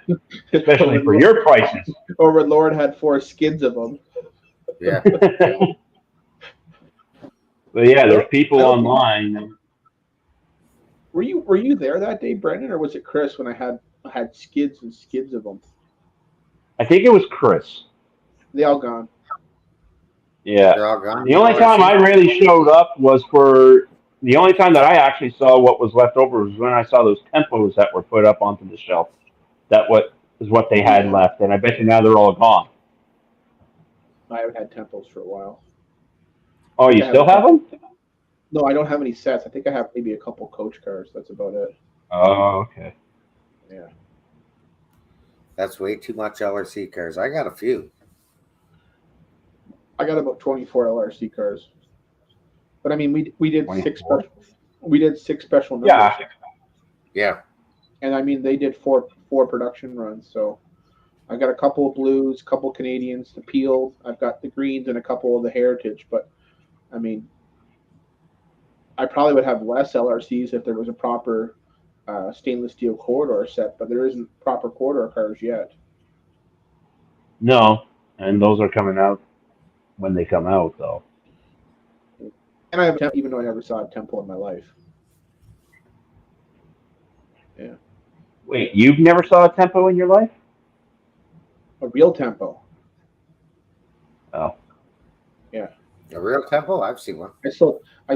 especially for your prices. Over Lord had 4 skids of them. Yeah. But yeah, there's people online. Were you there that day, Brendan, or was it Chris when I had skids and skids of them? I think it was Chris. They all gone. Yeah. They're all gone. The only time I really showed up was for the only time that I actually saw what was left over was when I saw those tempos that were put up onto the shelf. That is what they had left, and I bet you now they're all gone. I haven't had tempos for a while. Oh, you still have them? No, I don't have any sets. I think I have maybe a couple coach cars. That's about it. Oh, okay. Yeah. That's way too much LRC cars. I got a few. I got about 24 LRC cars. But I mean, we did 24? six special numbers. Yeah. Yeah. And I mean, they did four production runs. So I got a couple of blues, a couple of Canadians to peel. I've got the greens and a couple of the heritage. But I mean, I probably would have less LRCs if there was a proper stainless steel corridor set, but there isn't proper corridor cars yet. No, and those are coming out when they come out, though. And I have a Tempo, even though I never saw a Tempo in my life. Yeah, Wait, you've never saw a Tempo in your life? a real Tempo. Oh, Yeah, A real Tempo? I've seen one. I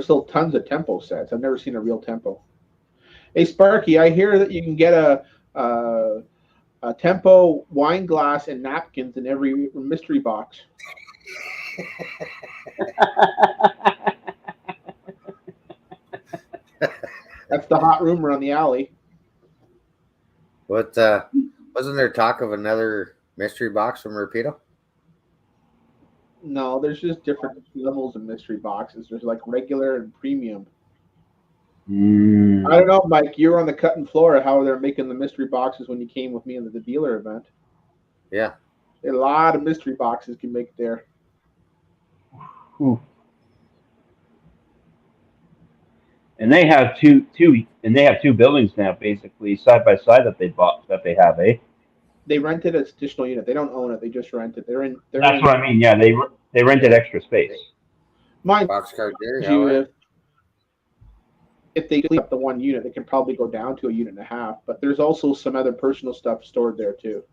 sold tons of Tempo sets. I've never seen a real Tempo. Hey Sparky, I hear that you can get a Tempo wine glass and napkins in every mystery box. That's the hot rumor on the alley. What wasn't there talk of another mystery box from Rapido? No, there's just different levels of mystery boxes. There's like regular and premium. I don't know, Mike. You were on the cutting floor of how they're making the mystery boxes when you came with me into the dealer event. Yeah. A lot of mystery boxes can make there. Ooh. And they have two buildings now, basically side by side that they have, eh? They rented an additional unit. They don't own it. They just rent it. That's what I mean. Yeah, they rented extra space. Mind Boxcar there, yeah, you, right. if they clean up the one unit, they can probably go down to a unit and a half. But there's also some other personal stuff stored there too.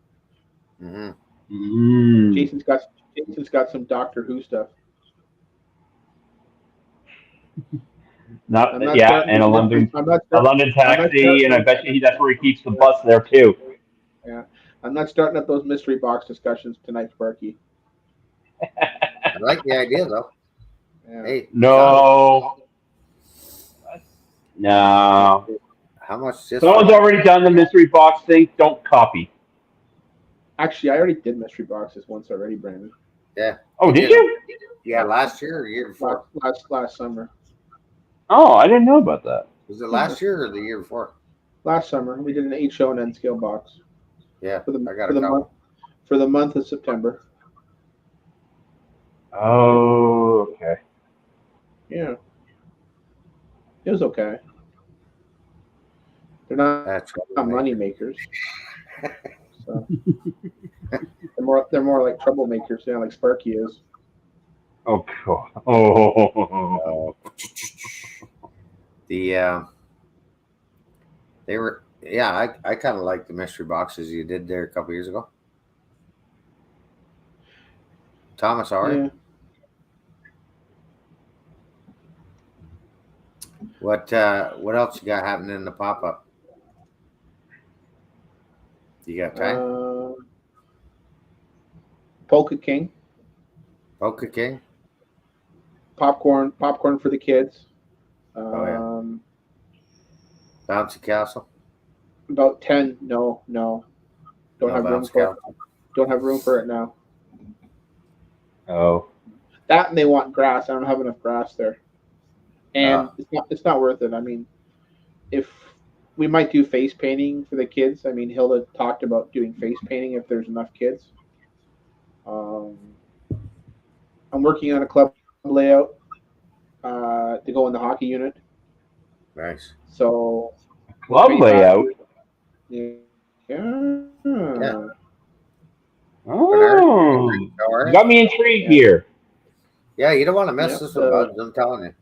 Mm-hmm. Jason's got some Doctor Who stuff. And a London taxi, and I bet you that's where he keeps the bus there too. Yeah, I'm not starting up those mystery box discussions tonight, Sparky. I like the idea though. Yeah. Hey, no. How much? Someone's already done the mystery box thing. Don't copy. Actually, I already did mystery boxes once already, Brandon. Yeah. Oh, did you? Yeah, last year or the year before? Last summer. Oh, I didn't know about that. Was it last year or the year before? Last summer, we did an 8 show and N scale box. Yeah, for the month of September. Oh, okay. Yeah, it was okay. They're not money makers. So they're more like troublemakers, like Sparky is. Oh God. Oh. They were, yeah. I kind of like the mystery boxes you did there a couple years ago. Thomas, all right. Yeah. What else you got happening in the pop up? You got time? Polka King. Polka King. Popcorn for the kids. Bouncy Castle. About 10. No. Don't have room for it. Don't have room for it now. Oh. That and they want grass. I don't have enough grass there. And it's not worth it. I mean, if we might do face painting for the kids. I mean, Hilda talked about doing face painting if there's enough kids. I'm working on a club layout to go in the hockey unit. Nice. So club layout. Yeah. Oh, you got me intrigued here. Yeah, you don't want to mess this with Buds. I'm telling you.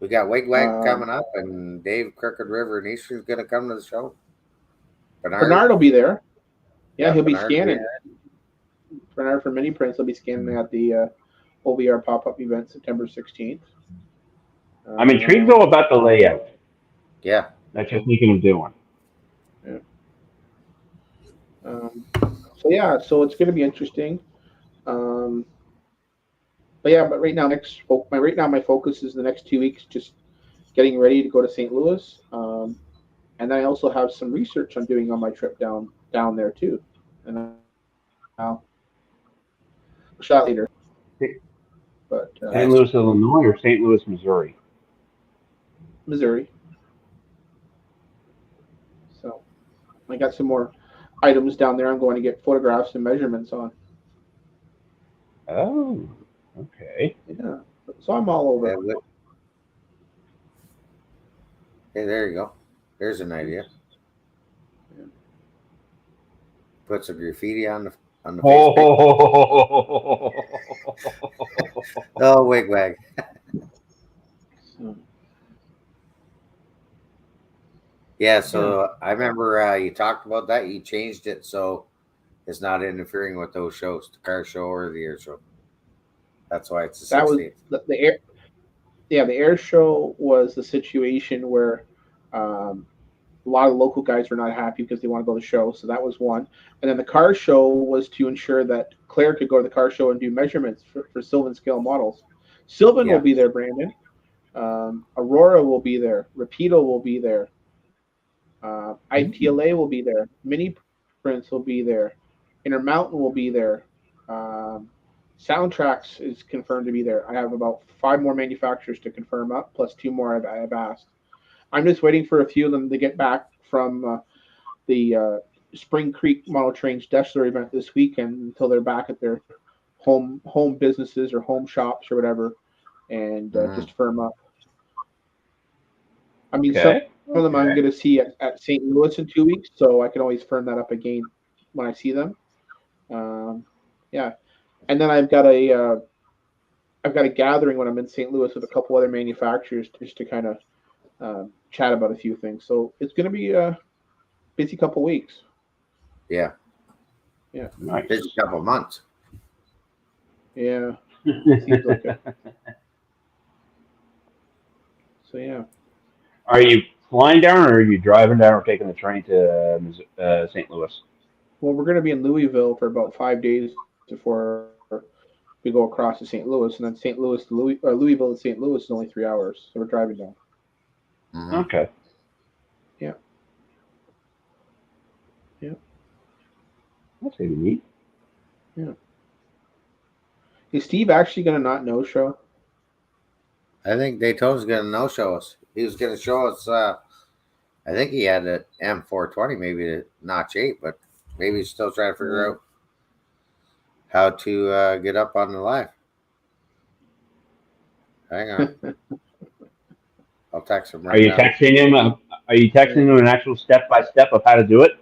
We got Wigwag coming up, and Dave Crooked River and Eastern's going to come to the show. Bernard will be there. Yeah, he'll Bernard be scanning. Bernard from Mini Prince will be scanning at the OVR Pop Up event September 16th. I'm intrigued though about the layout. Yeah. That's just thinking of doing. Yeah. So it's going to be interesting. But right now my focus is the next 2 weeks just getting ready to go to St. Louis, and then I also have some research I'm doing on my trip down there too, and I'll shot later. But St. Louis, Illinois, or St. Louis, Missouri? Missouri. So I got some more items down there. I'm going to get photographs and measurements on. Oh, okay. Yeah. So I'm all over. Hey, there you go. There's an idea. Put some graffiti on the face paint. Oh, wigwag. So, Yeah, so I remember you talked about that. You changed it so it's not interfering with those shows, the car show or the air show. That's why it's the that was 16th. the air. Yeah, the air show was the situation where a lot of local guys were not happy because they want to go to the show. So that was one. And then the car show was to ensure that Claire could go to the car show and do measurements for Sylvan scale models. Sylvan will Yeah. be there, Brandon. Aurora will be there. Rapido will be there. ITLA will be there. Mini Prince will be there. Intermountain will be there. Soundtracks is confirmed to be there. I have about 5 more manufacturers to confirm up, plus 2 more I've asked. I'm just waiting for a few of them to get back from the Spring Creek Model Trains Deshler event this weekend until they're back at their home businesses or home shops or whatever, and just firm up. I mean, some of them I'm going to see at St. Louis in 2 weeks, so I can always firm that up again when I see them. Yeah, and then I've got a gathering when I'm in St. Louis with a couple other manufacturers just to kind of chat about a few things. So it's going to be a busy couple weeks. Yeah. Yeah. Nice. Busy couple months. Yeah. Seems like it. So yeah. Are you flying down, or are you driving down, or taking the train to St. Louis? Well, we're going to be in Louisville for about 5 days before we go across to St. Louis, and then St. Louis to Louisville to St. Louis is only 3 hours, so we're driving down. Mm-hmm. Okay. Yeah. Yeah. That's pretty neat. Yeah. Is Steve actually going to not no show? I think Daytona's going to no-show us. He was going to show us, I think he had an M420, maybe a Notch 8, but maybe he's still trying to figure out how to get up on the live. Hang on. I'll text him right Are you now. texting him? Are you texting him an actual step-by-step of how to do it?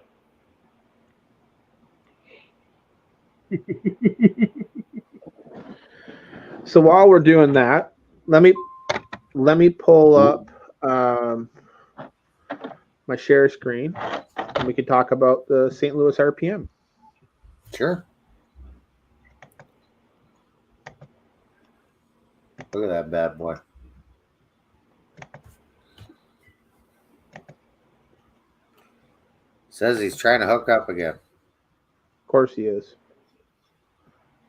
So while we're doing that, let me pull up my share screen, and we can talk about the St. Louis RPM. Sure. Look at that bad boy. Says he's trying to hook up again. Of course he is.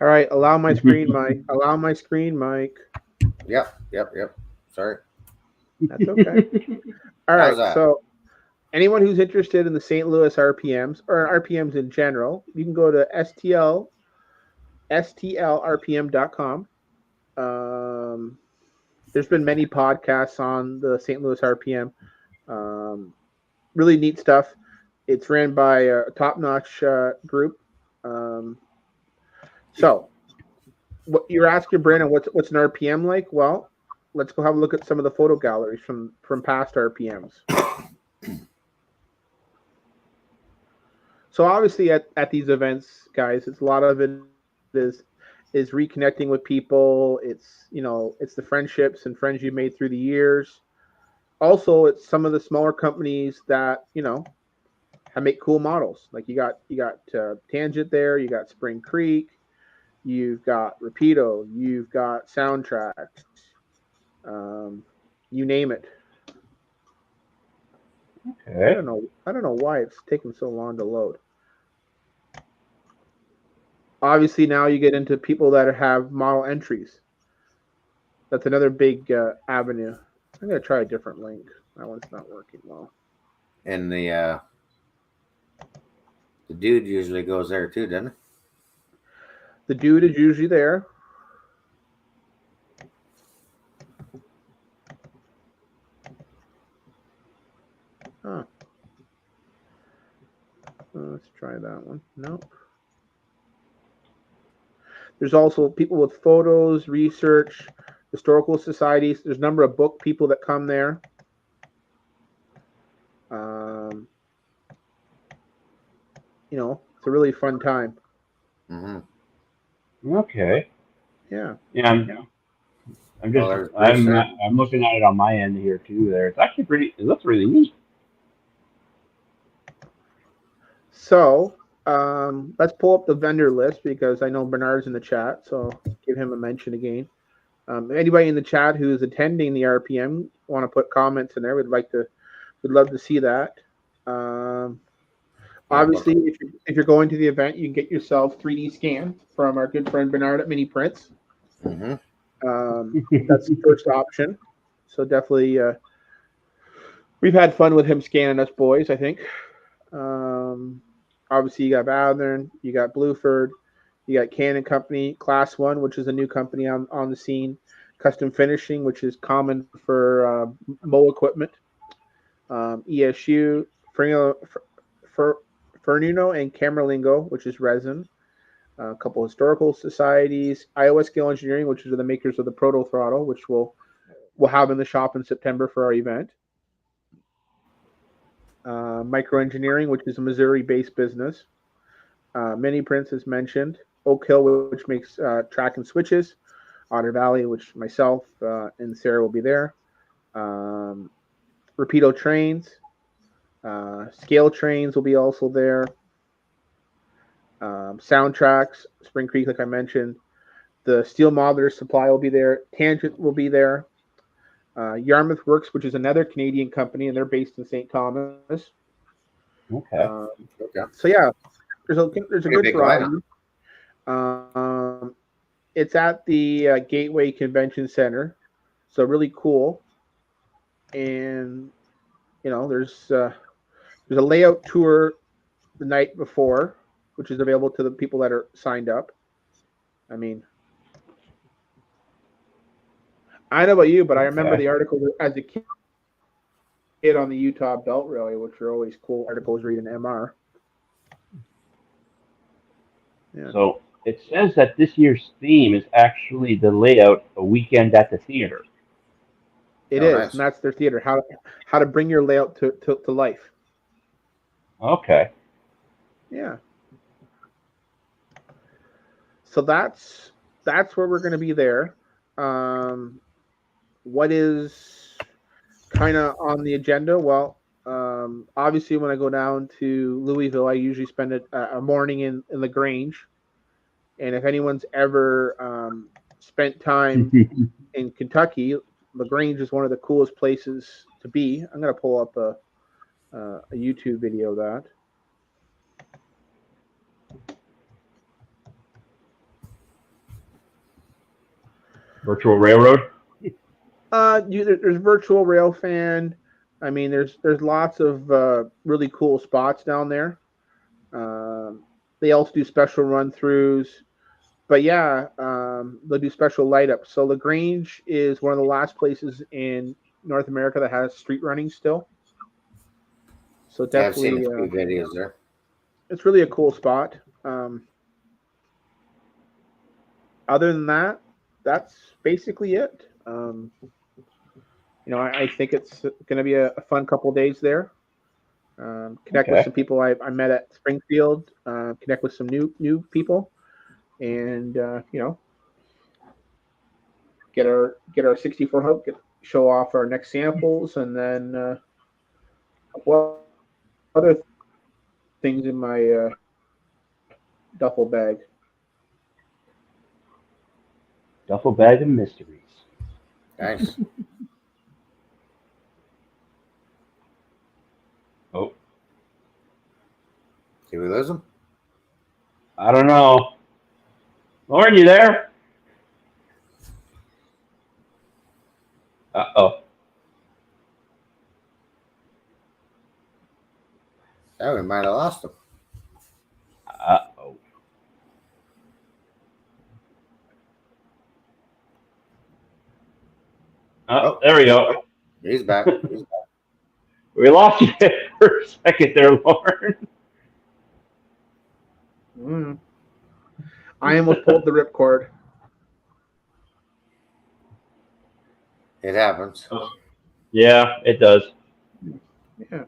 All right, allow my screen, Mike. Allow my screen, Mike. Yep. Sorry. That's okay. All right, so anyone who's interested in the St. Louis RPMs or RPMs in general, you can go to stlrpm.com. There's been many podcasts on the St. Louis RPM. Really neat stuff. It's ran by a top-notch group. So, what you're asking, Brandon, what's an RPM like? Well, let's go have a look at some of the photo galleries from past RPMs. So obviously at these events, guys, it's a lot of it is reconnecting with people. It's it's the friendships and friends you made through the years. Also, it's some of the smaller companies that have make cool models. Like you got Tangent there, you got Spring Creek, you've got Rapido, you've got Soundtracks, you name it. Okay. I don't know why it's taking so long to load. Obviously, now you get into people that have model entries. That's another big avenue. I'm going to try a different link. That one's not working well. And the dude usually goes there too, doesn't he? The dude is usually there. Huh. Let's try that one. Nope. There's also people with photos, research, historical societies. There's a number of book people that come there. it's a really fun time. Mm-hmm. Okay. Yeah. Yeah, I'm Well, just there's Bruce there. I'm looking at it on my end here too. There, it's actually pretty. It looks really neat. So let's pull up the vendor list because I know Bernard's in the chat, so give him a mention again. Anybody in the chat who's attending the RPM want to put comments in there? We'd love to see that. Yeah, but Obviously, if you're going to the event, you can get yourself 3D scan from our good friend Bernard at Mini Prints. mm-hmm. That's the first option. So definitely, we've had fun with him scanning us boys. I think. Um, Obviously, you got Bowden, you got Blueford, you got Canon Company, Class One, which is a new company on the scene, Custom Finishing, which is common for mow equipment, ESU, Fernuno, and Camerlingo, which is resin. A couple historical societies, Iowa Skill Engineering, which are the makers of the Proto Throttle, which we'll have in the shop in September for our event. Microengineering, which is a Missouri-based business. Mini Prints, as mentioned. Oak Hill, which makes track and switches. Otter Valley, which myself and Sarah will be there. Rapido Trains. Scale Trains will be also there. Soundtracks, Spring Creek, like I mentioned. The Steel Modeler Supply will be there. Tangent will be there. Yarmouth Works, which is another Canadian company, and they're based in St. Thomas. Okay. Okay. So yeah, there's a Pretty good big variety. lineup. It's at the Gateway Convention Center, so really cool. And there's a layout tour the night before, which is available to the people that are signed up. I mean, I don't know about you, but I remember Okay. the article as a kid on the Utah Belt Railway, which are always cool articles reading MR. Yeah. So it says that this year's theme is actually the layout a weekend at the theater. It Oh, is, and nice. that's their theater. How to bring your layout to life. Okay. Yeah. So that's where we're going to be there. What is kind of on the agenda? Well, obviously, when I go down to Louisville, I usually spend a morning in the Grange. And if anyone's ever spent time in Kentucky, LaGrange is one of the coolest places to be. I'm going to pull up a YouTube video of that. Virtual railroad. There's Virtual Rail Fan. I mean, there's lots of really cool spots down there. They also do special run throughs, but yeah, they'll do special light ups. So Lagrange is one of the last places in North America that has street running still. So Yeah, I've seen definitely, a few videos there. it's really a cool spot. Other than that, that's basically it. I think it's going to be a fun couple days there. Connect with Okay. some people I met at Springfield. Connect with some new people, and get our 64 hub, show off our next samples, and then what other things in my duffel bag. Duffel bag of mysteries. Nice. Oh, Did we lose him? I don't know. Lauren, you there? Uh-oh. Yeah, we might have lost him. Uh-oh. Oh, Oh, there we go. he's back. We lost you for a second there, Lauren. Mm. I almost pulled the ripcord. It happens. Yeah, it does. Yeah.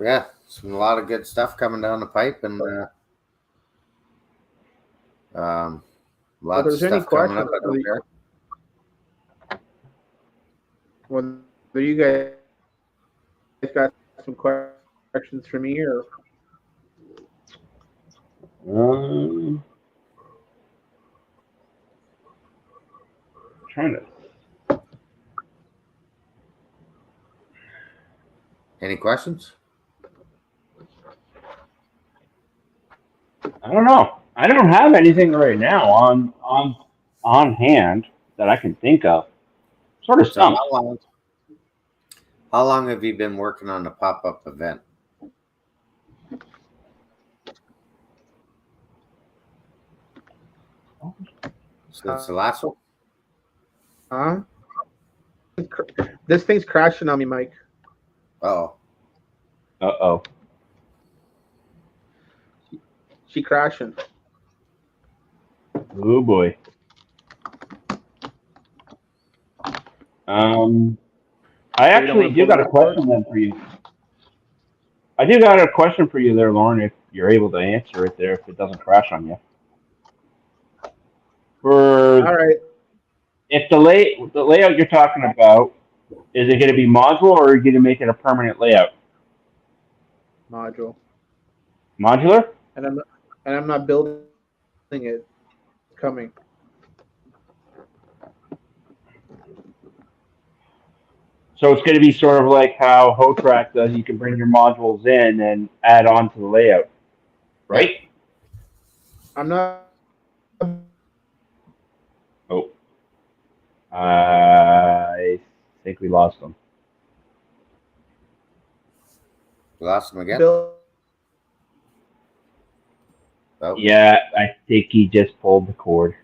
yeah, a lot of good stuff coming down the pipe, and lots of there's any stuff coming up questions, at OVR. whether you guys got some questions for me or Trying to. Any questions? I don't know. I don't have anything right now on hand that I can think of. Sort of So stumped. how long have you been working on the pop-up event? Since the last one? huh? This thing's crashing on me, Mike. Oh, Uh-oh. She crashing. Oh boy. I actually do got a question then for you. I do got a question for you there, Lauren, if you're able to answer it there, if it doesn't crash on you. For All right. if the layout you're talking about, is it going to be modular or are you going to make it a permanent layout? Module. Modular? And I'm not building it. It's coming. So it's going to be sort of like how HoTrack does. You can bring your modules in and add on to the layout, right? Yeah. I'm not. Oh, I think we lost them. we lost him again? Build. Oh. Yeah, I think he just pulled the cord.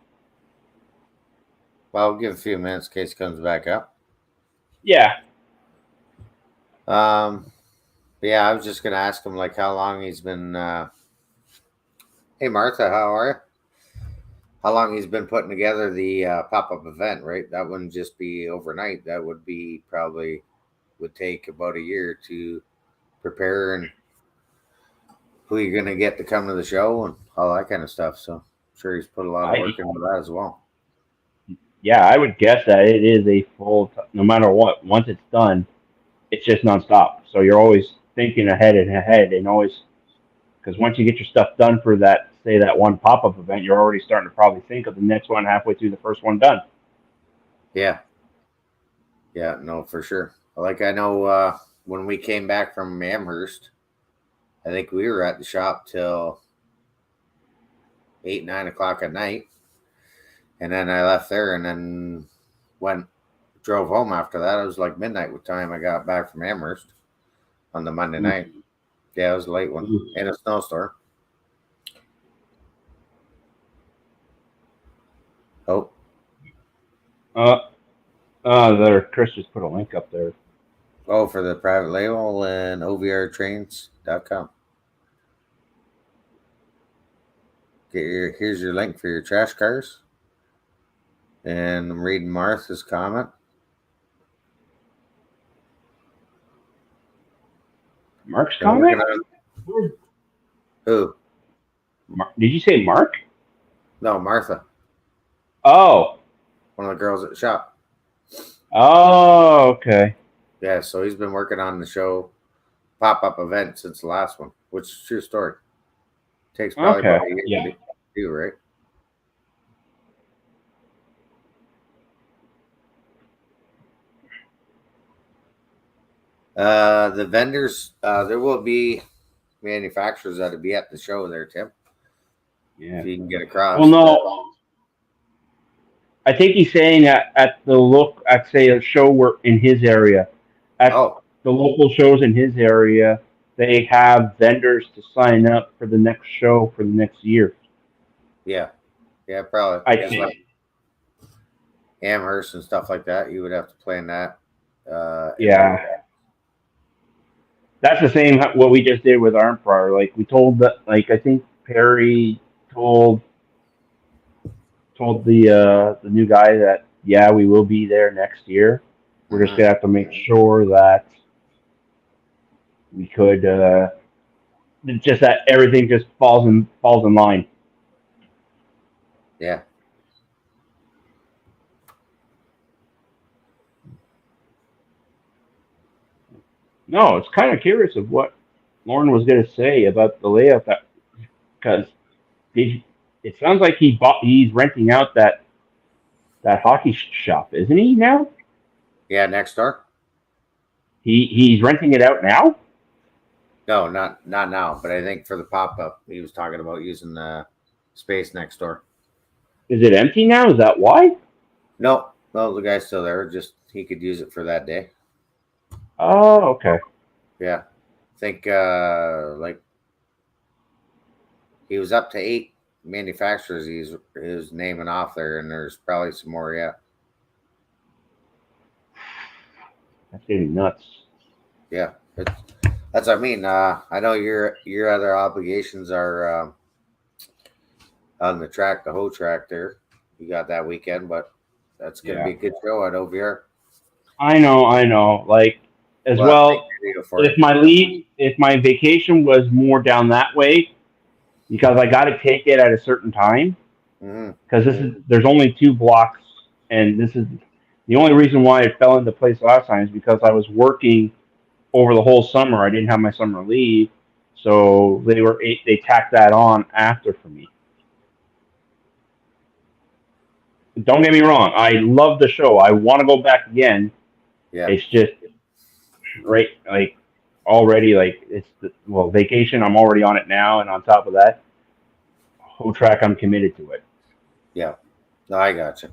Well, we'll give a few minutes in case it comes back up. Yeah. Yeah, I was just gonna ask him like how long he's been. Hey, Martha, how are you? How long he's been putting together the pop-up event? Right, that wouldn't just be overnight. That would be probably would take about a year to prepare and who you're gonna get to come to the show and all that kind of stuff. So I'm sure he's put a lot of work into that as well. Yeah, I would guess that it is a full. No matter what, once it's done, it's just nonstop. So you're always thinking ahead, and always because once you get your stuff done for that, say that one pop-up event, you're already starting to probably think of the next one halfway through the first one done. Yeah, no, for sure. Like I know when we came back from Amherst, I think we were at the shop till 8, 9 o'clock at night, and then I left there and then drove home after that. It was like midnight with time I got back from Amherst on the Monday night. Yeah, it was a late one in a snowstorm. Oh. There, Chris just put a link up there. Oh, for the private label and OVRtrains.com. Here's your link for your trash cars. And I'm reading Martha's comment. Mark's comment? Who? Did you say Mark? No, Martha. Oh. One of the girls at the shop. Oh, okay. Yeah, so he's been working on the show pop-up event since the last one, which is a true story. Takes probably about a year to do, right? The vendors, there will be manufacturers that'll be at the show there, Tim. Yeah. If you can get across. Well, no. I think he's saying at say a show in his area, at the local shows in his area, they have vendors to sign up for the next show for the next year. Yeah, probably. I think. Like Amherst and stuff like that, you would have to plan that. Yeah. That's the same what we just did with Armprior. Like we told that, like I think Perry told the new guy that we will be there next year. We're just gonna have to make sure that we could just that everything just falls in line. Yeah. No, I was kind of curious of what Lauren was going to say about the layout, that because it sounds like he's renting out that hockey shop, isn't he now? Yeah, next door. He's renting it out now. No, not now. But I think for the pop up, he was talking about using the space next door. Is it empty now? Is that why? No, the guy's still there. Just he could use it for that day. Oh, okay. Yeah, I think like he was up to 8 manufacturers. He was naming off there, and there's probably some more yet. That's getting nuts. Yeah, that's what I mean. I know your other obligations are on the track, the whole track there. You got that weekend, but that's going to be a good show at OVR. I know. Like as well, if my vacation was more down that way, because I got to take it at a certain time, because there's only 2 blocks, and this is the only reason why it fell into place last time is because I was working over the whole summer. I didn't have my summer leave, so they tacked that on after for me. Don't get me wrong, I love the show. I want to go back again. Yeah. It's just right, like already, like vacation. I'm already on it now, and on top of that, whole track, I'm committed to it. Yeah, no, I got you.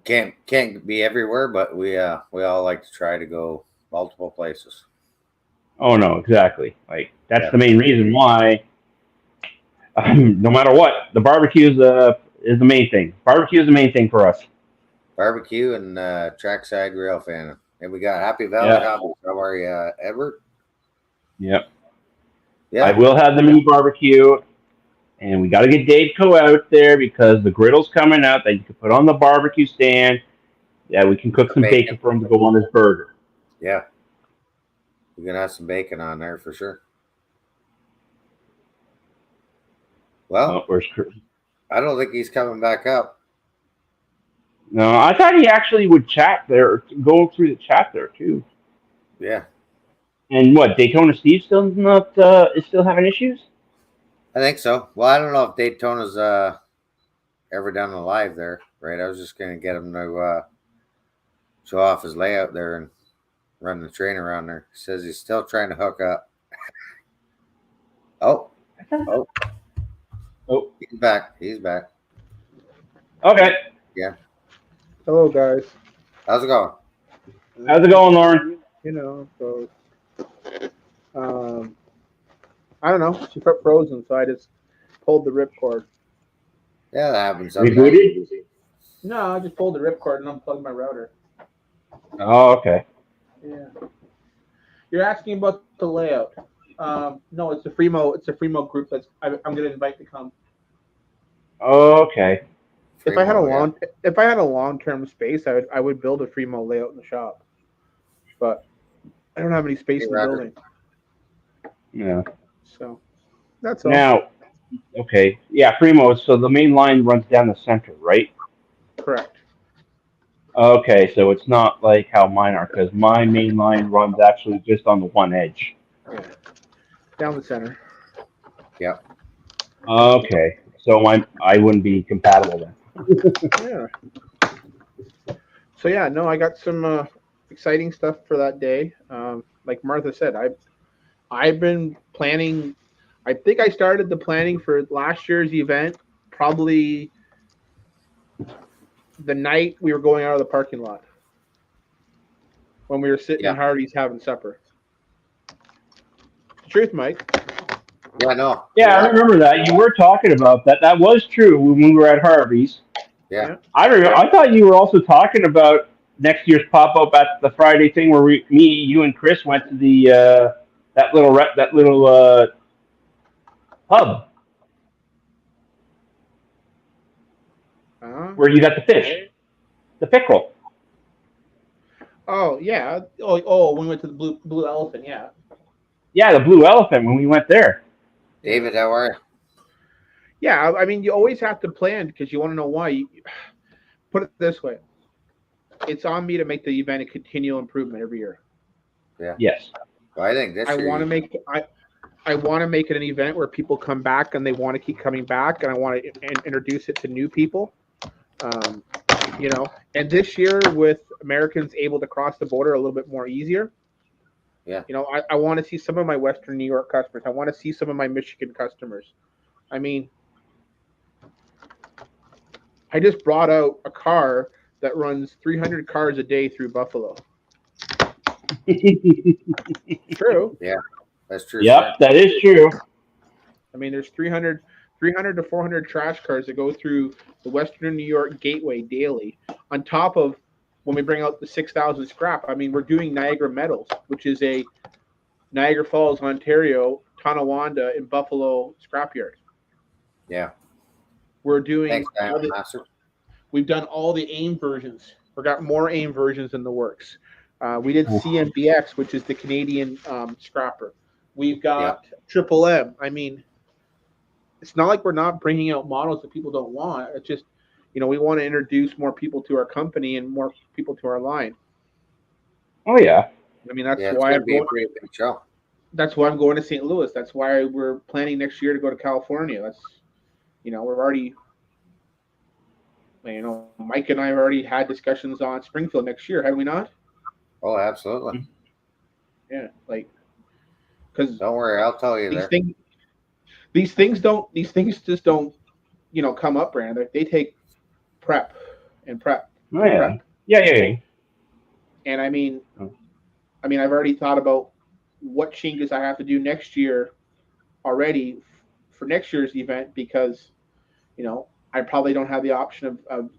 Can't be everywhere, but we all like to try to go multiple places. Oh no, exactly. Like that's the main reason why. No matter what, the barbecue is the main thing. Barbecue is the main thing for us. Barbecue and trackside rail fan, and we got Happy Valley Hobbies. How are you, Edward? Yep. Yeah. I will have the mini barbecue, and we got to get Dave Co out there because the griddle's coming out that you can put on the barbecue stand. Yeah, we can cook some bacon for him to go on his burger. Yeah. You're going to have some bacon on there for sure. Well, where's Chris? I don't think he's coming back up. No, I thought he actually would chat there, go through the chat there too. Yeah. And what, Daytona Steve still is still having issues? I think so. Well, I don't know if Daytona's ever done a live there, right? I was just going to get him to show off his layout there and run the train around there. He says he's still trying to hook up. Oh, he's back. Okay. Yeah. Hello, guys. How's it going? How's it going, Lauren? You know, so I don't know. She put frozen, so I just pulled the ripcord. Yeah, that happens sometimes. Rebooted? No, I just pulled the ripcord and unplugged my router. Oh, okay. Yeah. You're asking about the layout. No, it's a Fremo. It's a Fremo group that's I'm going to invite to come. Okay. If I had a long-term space, I would build a Fremo layout in the shop, but I don't have any space in the building. Yeah. So that's all. Now, okay, yeah, Fremo. So the main line runs down the center, right? Correct. Okay, so it's not like how mine are, because my main line runs actually just on the one edge. Yeah. Down the center. Yeah. Okay, so I wouldn't be compatible then. Yeah. So yeah, no, I got some exciting stuff for that day. Like Martha said, I've been planning. I think I started the planning for last year's event probably the night we were going out of the parking lot when we were sitting in Hardy's having supper. Truth, Mike. Yeah, no. Yeah, I remember that. You were talking about that. That was true when we were at Harvey's. Yeah. I thought you were also talking about next year's pop up at the Friday thing where you and Chris went to the that little pub where you got the fish, the pickerel. Oh yeah. Oh, when we went to the Blue Elephant, yeah. Yeah, the Blue Elephant when we went there. David, how are you? Yeah, I mean, you always have to plan because you want to know why. Put it this way: it's on me to make the event a continual improvement every year. Yeah. Yes. Well, I think this I year. want to make I want to make it an event where people come back and they want to keep coming back, and I want to introduce it to new people. Um, and this year with Americans able to cross the border a little bit more easier. Yeah. I want to see some of my Western New York customers. I want to see some of my Michigan customers. I mean, I just brought out a car that runs 300 cars a day through Buffalo. True. Yeah, that's true. Yep, Sir. that is true. I mean, there's 300 to 400 trash cars that go through the Western New York Gateway daily. On top of when we bring out the 6,000 scrap, I mean, we're doing Niagara Metals, which is a Niagara Falls, Ontario, Tonawanda, and Buffalo scrapyard. Yeah. We're doing Thanks, Diamond Master. We've done all the AIM versions. We've got more AIM versions in the works. We did CMBX, which is the Canadian scrapper. We've got Triple M. I mean, it's not like we're not bringing out models that people don't want. It's just, we want to introduce more people to our company and more people to our line. Oh yeah. I mean, that's It's why going to be a pretty big show. That's why I'm going to St. Louis. That's why we're planning next year to go to California. That's, we're already, Mike and I have already had discussions on Springfield next year, have we not? Oh, absolutely. Yeah, because don't worry, I'll tell you there. These things just don't, come up, Brandon. They take prep and prep. Oh yeah. Prep. Yeah. And I mean, I've already thought about what changes I have to do next year already for next year's event because, I probably don't have the option of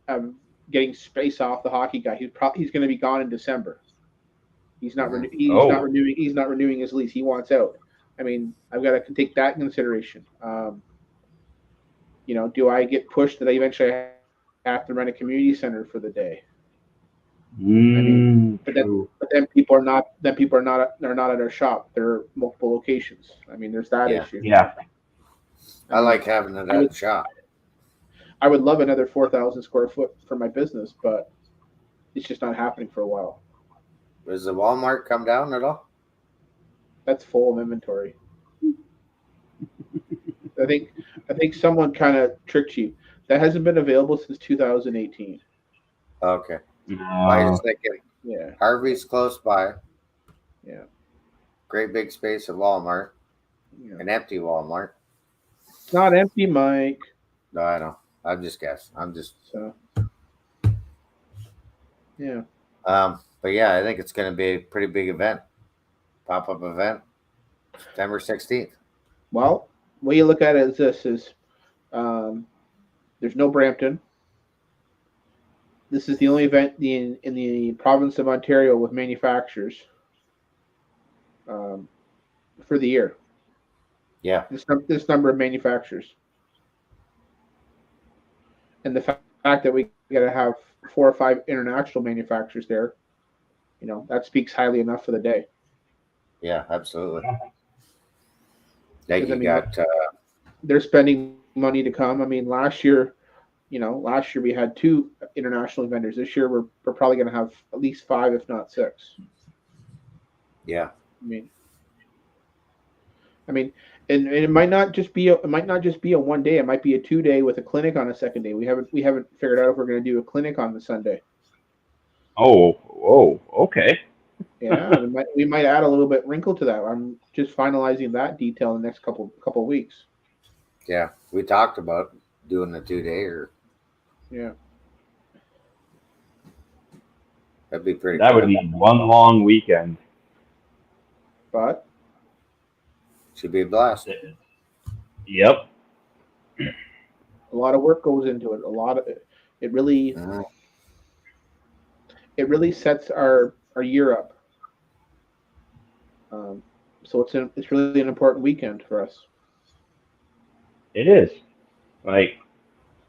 getting space off the hockey guy. He's going to be gone in December. He's not renewing. He's not renewing his lease. He wants out. I mean, I've got to take that in consideration. Do I get pushed that I eventually have to rent a community center for the day? But then people are not. They're not at our shop. They're multiple locations. I mean, there's that issue. Yeah. I like having it at the shop. I would love another 4,000 square foot for my business, but it's just not happening for a while. Does the Walmart come down at all? That's full of inventory. I think someone kind of tricked you. That hasn't been available since 2018. Okay. I was thinking, Harvey's close by. Yeah. Great big space at Walmart. Yeah. An empty Walmart. It's not empty, Mike. No, I know. I'm just guessing. Yeah. But yeah, I think it's going to be a pretty big event. Pop-up event. September 16th. Well, the way you look at it is there's no Brampton. This is the only event in the province of Ontario with manufacturers for the year. Yeah. This number of manufacturers. And the fact that we got to have 4 or 5 international manufacturers there, that speaks highly enough for the day. Yeah, absolutely. They're spending money to come. I mean, last year we had 2 international vendors. This year we're probably going to have at least 5, if not 6. Yeah. I mean, and it might not just be a one day. It might be a 2-day with a clinic on a second day. We haven't figured out if we're going to do a clinic on the Sunday. Oh, okay. Yeah, we might add a little bit wrinkle to that. I'm just finalizing that detail in the next couple of weeks. Yeah, we talked about doing the 2-day Yeah. That'd be pretty. That would be one long weekend. But should be a blast. Yep. A lot of work goes into it. It really sets our year up. So it's really an important weekend for us. It is. Like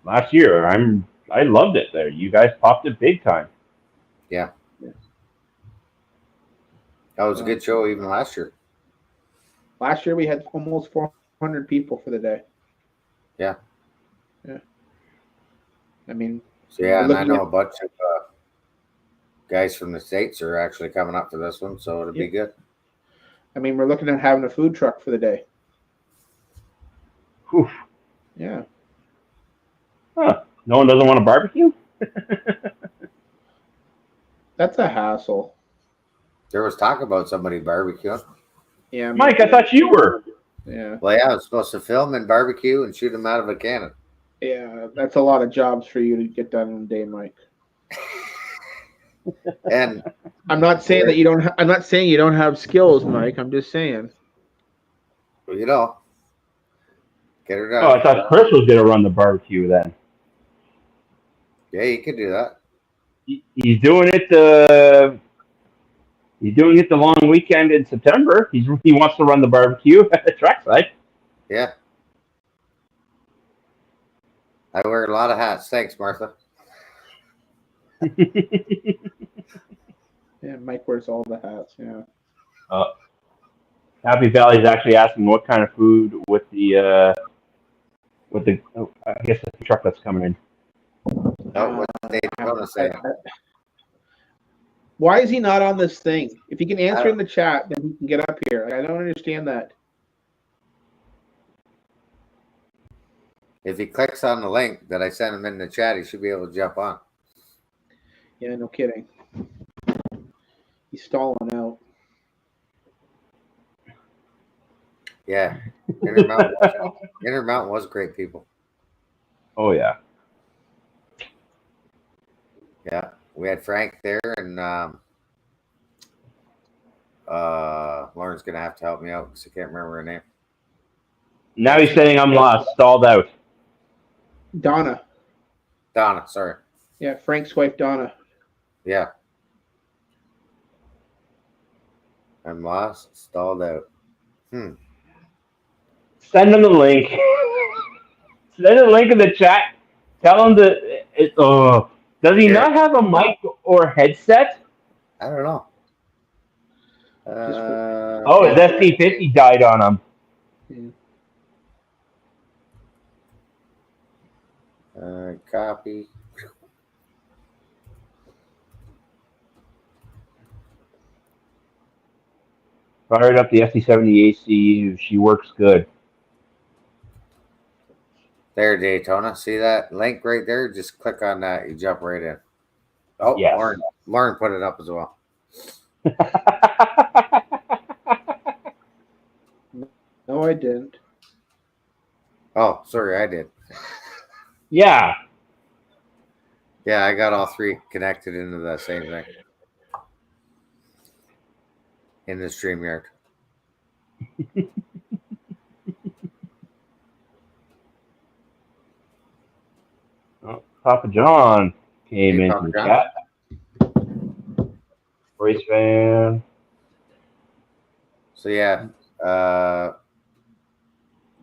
last year, I loved it there. You guys popped it big time. Yeah. That was a good show even last year. Last year we had almost 400 people for the day. Yeah. Yeah. I mean, So yeah, we're and I looking know at- a bunch of guys from the States are actually coming up for this one, so it'll be good. I mean, we're looking at having a food truck for the day. Oof. Yeah. Huh. No one doesn't want to barbecue? That's a hassle. There was talk about somebody barbecuing. Yeah. Mike, I thought you were. Yeah. Well, yeah, I was supposed to film and barbecue and shoot them out of a cannon. Yeah. That's a lot of jobs for you to get done in a day, Mike. And I'm not saying that you don't. I'm not saying you don't have skills, Mike. I'm just saying. well, you know, get her Oh, done. I thought Chris was going to run the barbecue then. Yeah, you could do that. He's doing it. He's doing it the long weekend in September. He wants to run the barbecue at the trackside. Yeah. I wear a lot of hats. Thanks, Martha. Yeah, Mike wears all the hats. Yeah. Happy Valley is actually asking what kind of food with the I guess the truck that's coming in. No, what they want to say. Why is he not on this thing? If he can answer in the chat, then he can get up here. Like, I don't understand that. If he clicks on the link that I sent him in the chat, he should be able to jump on. Yeah, no kidding. He's stalling out. Yeah. Intermountain was great people. Oh yeah. Yeah. We had Frank there, and Lauren's going to have to help me out because I can't remember her name. Now he's saying I'm lost, stalled out. Donna. Sorry. Yeah, Frank's wife, Donna. Yeah. I'm lost, stalled out. Send him the link. Send him the link in the chat. Tell him does he not have a mic or headset? I don't know. His SC50 died on him. Copy. Fired up the SC70 ACU. She works good. There, Daytona. See that link right there? Just click on that. You jump right in. Oh, yes. Lauren put it up as well. No, I didn't. Oh, sorry, I did. Yeah. Yeah, I got all three connected into the same thing. In the StreamYard. Papa John came into Papa the John. chat. Race fan. So yeah,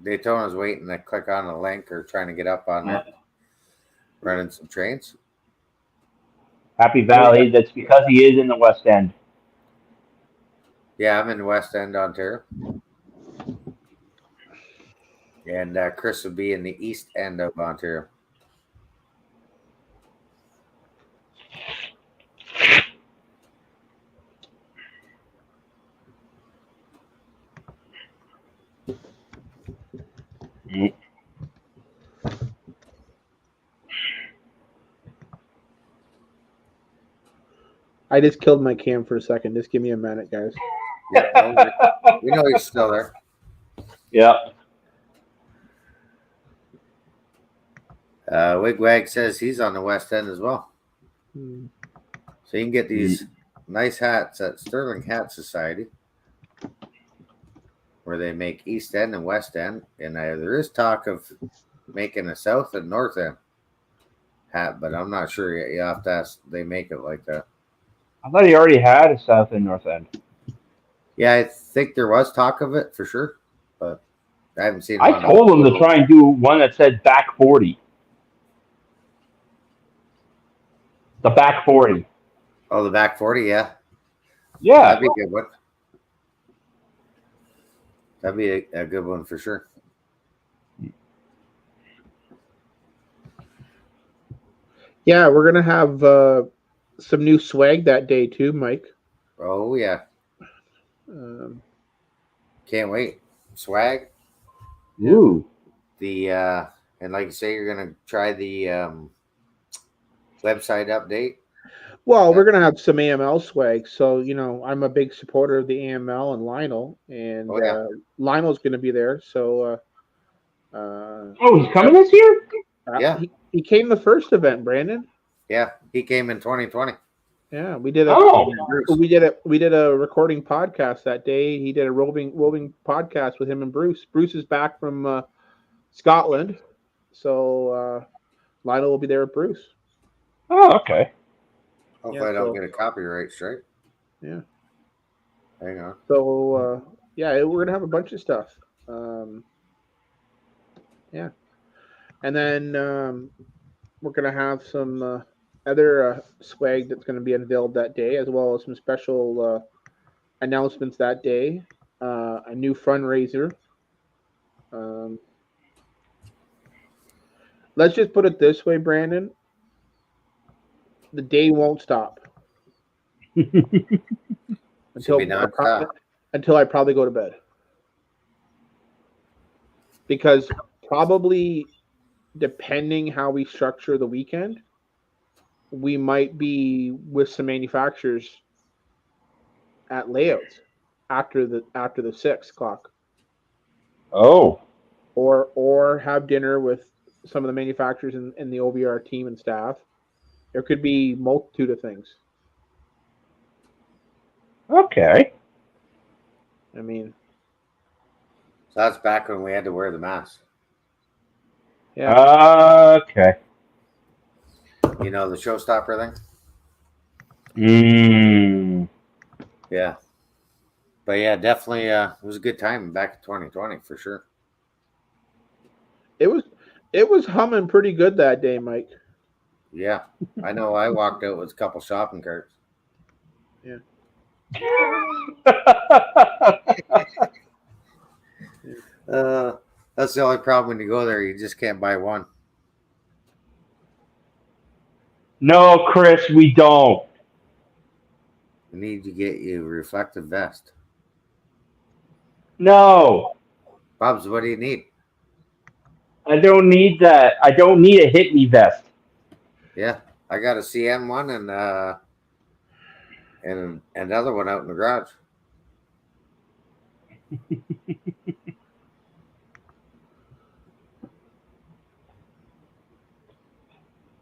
Daytona's waiting to click on the link or trying to get up on there, running some trains. Happy Valley. That's because he is in the West End. Yeah, I'm in the West End, Ontario. And Chris would be in the East End of Ontario. I just killed my cam for a second. Just give me a minute, guys. Yeah, we know you're still there. Yeah. Wigwag says he's on the West End as well. So you can get these nice hats at Sterling Hat Society, where they make East End and West End. And there is talk of making a South and North End hat, but I'm not sure yet. You have to ask. They make it like that. I thought he already had a South and North End. Yeah, I think there was talk of it for sure, but I haven't seen it. I told him to try and do one that said back 40. The back 40. Oh, the back 40, yeah. Yeah. That'd be a good one. That'd be a good one for sure. Yeah, we're gonna have some new swag that day too, Mike. Oh yeah, Um, can't wait. Swag. Yeah. Ooh. The and like you say, you're gonna try the website update. well, we're gonna have some AML swag. So I'm a big supporter of the AML and Lionel, and Oh yeah, Lionel's gonna be there. So Oh, he's coming this year? yeah, he came the first event, Brandon. yeah. He came in 2020. Yeah, we did a Oh. Bruce. we did a recording podcast that day. He did a roving podcast with him and Bruce. Bruce is back from Scotland, so Lionel will be there with Bruce. Oh, okay. Hopefully, Yeah, I don't so- get a copyright strike. Yeah. Hang on. So yeah, we're gonna have a bunch of stuff. Yeah, and then we're gonna have some other swag that's gonna be unveiled that day, as well as some special announcements that day. A new fundraiser. Um, let's just put it this way, Brandon. The day won't stop Should until be nonstop. until I probably go to bed. Because probably depending how we structure the weekend, we might be with some manufacturers at layouts after the 6 o'clock, Oh. or have dinner with some of the manufacturers in the OVR team and staff. There could be multitude of things. Okay. I mean, So that's back when we had to wear the mask. yeah. Okay. You know, the showstopper thing. Mm. Yeah, but yeah, definitely. It was a good time back in 2020 for sure. It was humming pretty good that day, Mike. Yeah, I know. I walked out with a couple shopping carts. Yeah. That's the only problem when you go there. You just can't buy one. No, Chris, we don't. You need to get you a reflective vest. No. Bob's, what do you need? I don't need that. I don't need a hit me vest. Yeah, I got a CN one and another one out in the garage.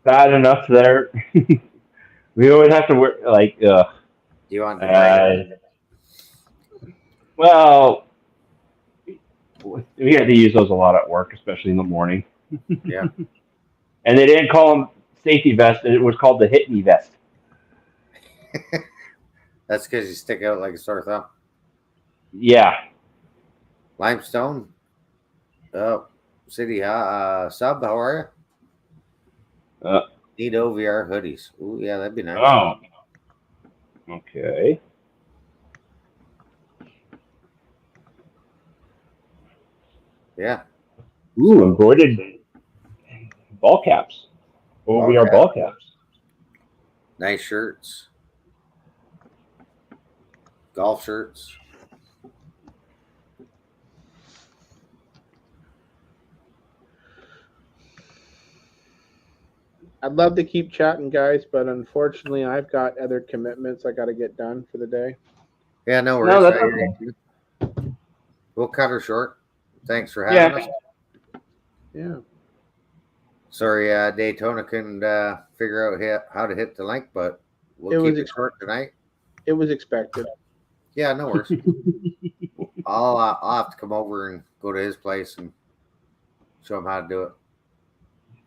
Bad enough there. We always have to wear like Do you want to try it? well, we had to use those a lot at work, especially in the morning. Yeah. And they didn't call them safety vest; it was called the hit me vest. That's because you stick out like a sore thumb. Yeah. Limestone. Oh, City Sub, how are you? Need OVR hoodies. Ooh, yeah, that'd be nice. Oh. Okay. Yeah. Ooh, embroidered ball caps. OVR cap. ball caps. Nice shirts. Golf shirts. I'd love to keep chatting, guys, but unfortunately, I've got other commitments I got to get done for the day. Yeah, no worries. No, that's I hear okay. you. We'll cut her short. Thanks for having us. Yeah. Sorry, Daytona couldn't figure out how to hit the link, but we'll It keep was it short tonight. It was expected. Yeah, no worries. I'll have to come over and go to his place and show him how to do it.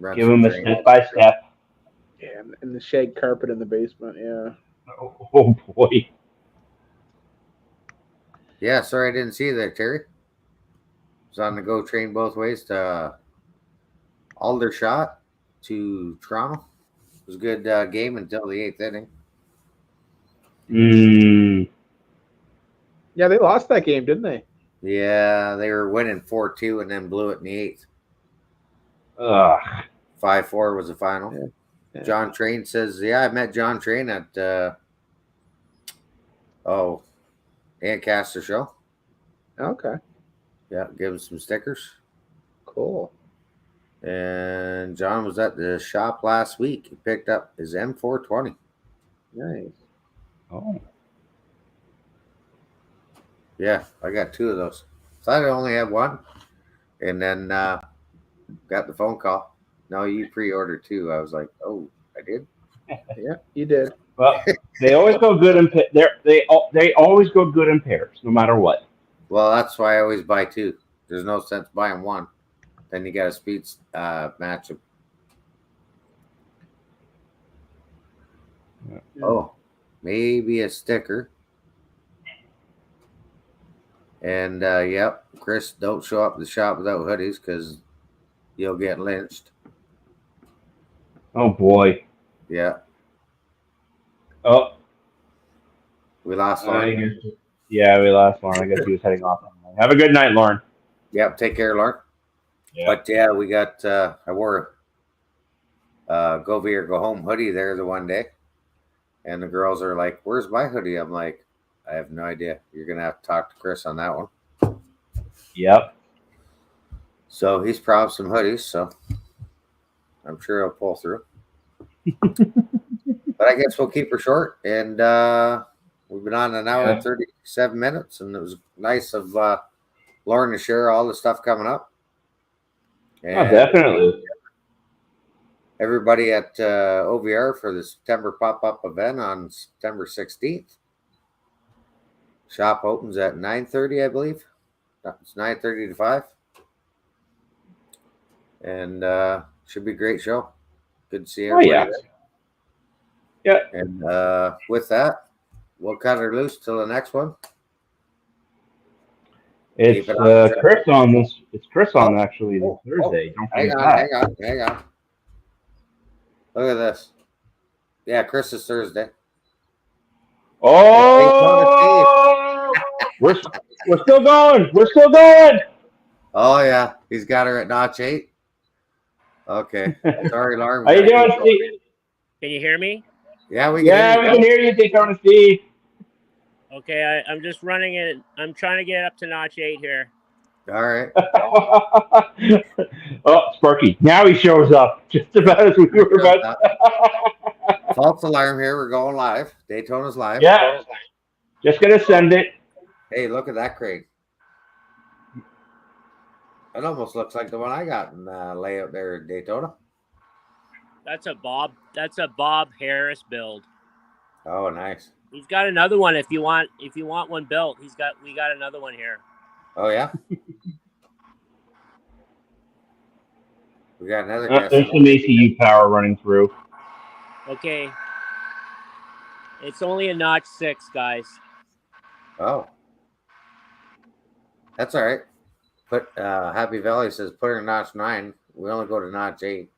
Run Give some them a training. step by step. Yeah, and the shag carpet in the basement. Yeah. Oh boy. Yeah, sorry I didn't see you there, Terry. Was on the go train both ways to Aldershot to Toronto. It was a good game until the 8th inning. Mm. Yeah, they lost that game, didn't they? Yeah, they were winning 4-2 and then blew it in the eighth. Ugh. 5-4 was the final. Yeah. John Train says, "Yeah, I met John Train at Ancaster show. Okay. Yeah, give him some stickers." Cool. And John was at the shop last week. He picked up his M420. Nice. Oh. Yeah, I got 2 of those. Thought I only had one, and then got the phone call. No, you pre-ordered 2. I was like, oh, I did. Yeah, you did. Well, they always go good in they always go good in pairs, no matter what. Well, that's why I always buy 2. There's no sense buying one. Then you got a speed match. Yeah. Oh, maybe a sticker. And yep, Chris, don't show up at the shop without hoodies because you'll get lynched. Oh boy. Yeah, Oh, we lost I Lauren. guess, yeah, we lost Lauren. I guess he was heading off. Have a good night, Lauren. Yep, take care, Lauren. Yeah. But yeah, we got. I wore a go big or go home hoodie there the one day, and the girls are like, "Where's my hoodie?" I'm like, "I have no idea. You're gonna have to talk to Chris on that one." Yep. So he's proud of some hoodies, so I'm sure he'll pull through. But I guess we'll keep her short, and we've been on an hour and 37 minutes, and it was nice of Lauren to share all the stuff coming up. And Oh, definitely. everybody at OVR for the September pop-up event on September 16th. Shop opens at 9:30, I believe. It's 9:30 to 5. And should be a great show. Good to see everybody yeah. there. Yeah. And with that, we'll cut her loose till the next one. It's Keep it on. Chris on this. It's Chris on Oh, actually this oh, Thursday. Don't Hang forget on, that. hang on. Look at this. Yeah, Chris is Thursday. Oh, we're still going. We're still going. Oh yeah, he's got her at notch 8. Okay, sorry, Lauren. How you doing, Steve? Can you hear me? Yeah, we can. Yeah, we can hear you, Daytona Steve. Okay, I'm just running it. I'm trying to get up to notch 8 here. All right. Oh, Sparky. Now he shows up just about as we were about. False alarm here. We're going live. Daytona's live. Yeah. Just gonna send it. Hey, look at that crate. It almost looks like the one I got in layout there at Daytona. That's a Bob Harris build. Oh, nice. He's got another one if you want one built. We got another one here. Oh yeah. We got another. There's some ACU power running through. Okay. It's only a notch 6, guys. Oh, that's all right. Put Happy Valley says put her in notch 9. We only go to notch 8.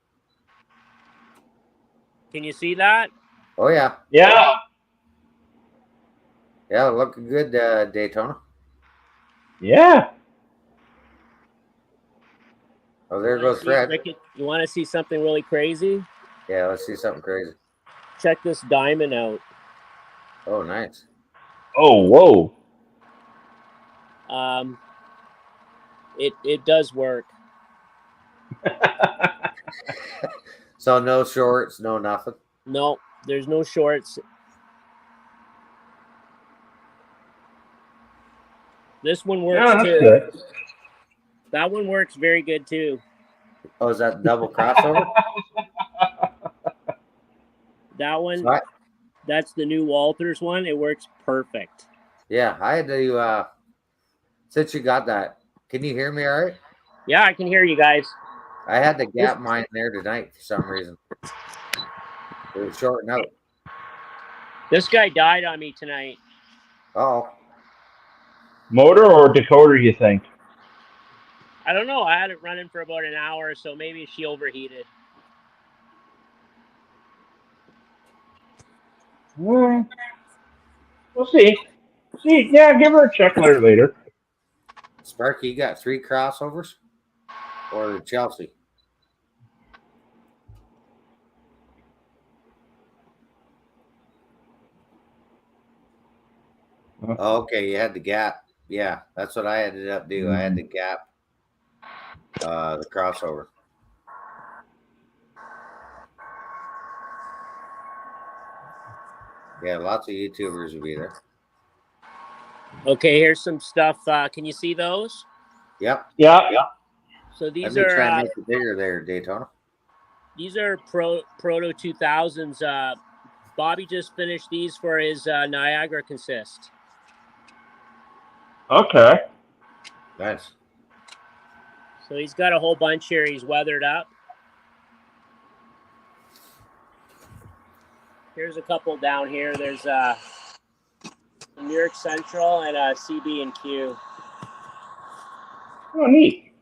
Can you see that? Oh yeah. Yeah. Yeah, looking good, Daytona. Yeah. Oh, there goes Fred. You want to see something really crazy? Yeah, let's see something crazy. Check this diamond out. Oh, nice. Oh, whoa. It does work. So no shorts, no nothing. No, there's no shorts. This one works too. Good. That one works very good too. Oh, is that double crossover? That one, What? that's the new Walters one. It works perfect. Yeah, I had to. Since you got that, can you hear me all right? Yeah, I can hear you guys. I had to gap mine there tonight for some reason. It was shorting out. This guy died on me tonight. Oh, Motor or decoder, you think? I don't know. I had it running for about an hour, so maybe she overheated. We'll see. See, yeah, give her a check later. Sparky, you got 3 crossovers? Or the Chelsea? Oh, okay, you had the gap. Yeah, that's what I ended up doing. I had the gap, the crossover. Yeah, lots of YouTubers will be there. Okay, here's some stuff. Can you see those? Yep. Yeah. So Let these me try and are make it bigger there, Daytona. proto 2000s. Bobby just finished these for his Niagara consist. Okay. Nice. So he's got a whole bunch here. He's weathered up. Here's a couple down here. There's New York Central and CB and Q. Oh, neat.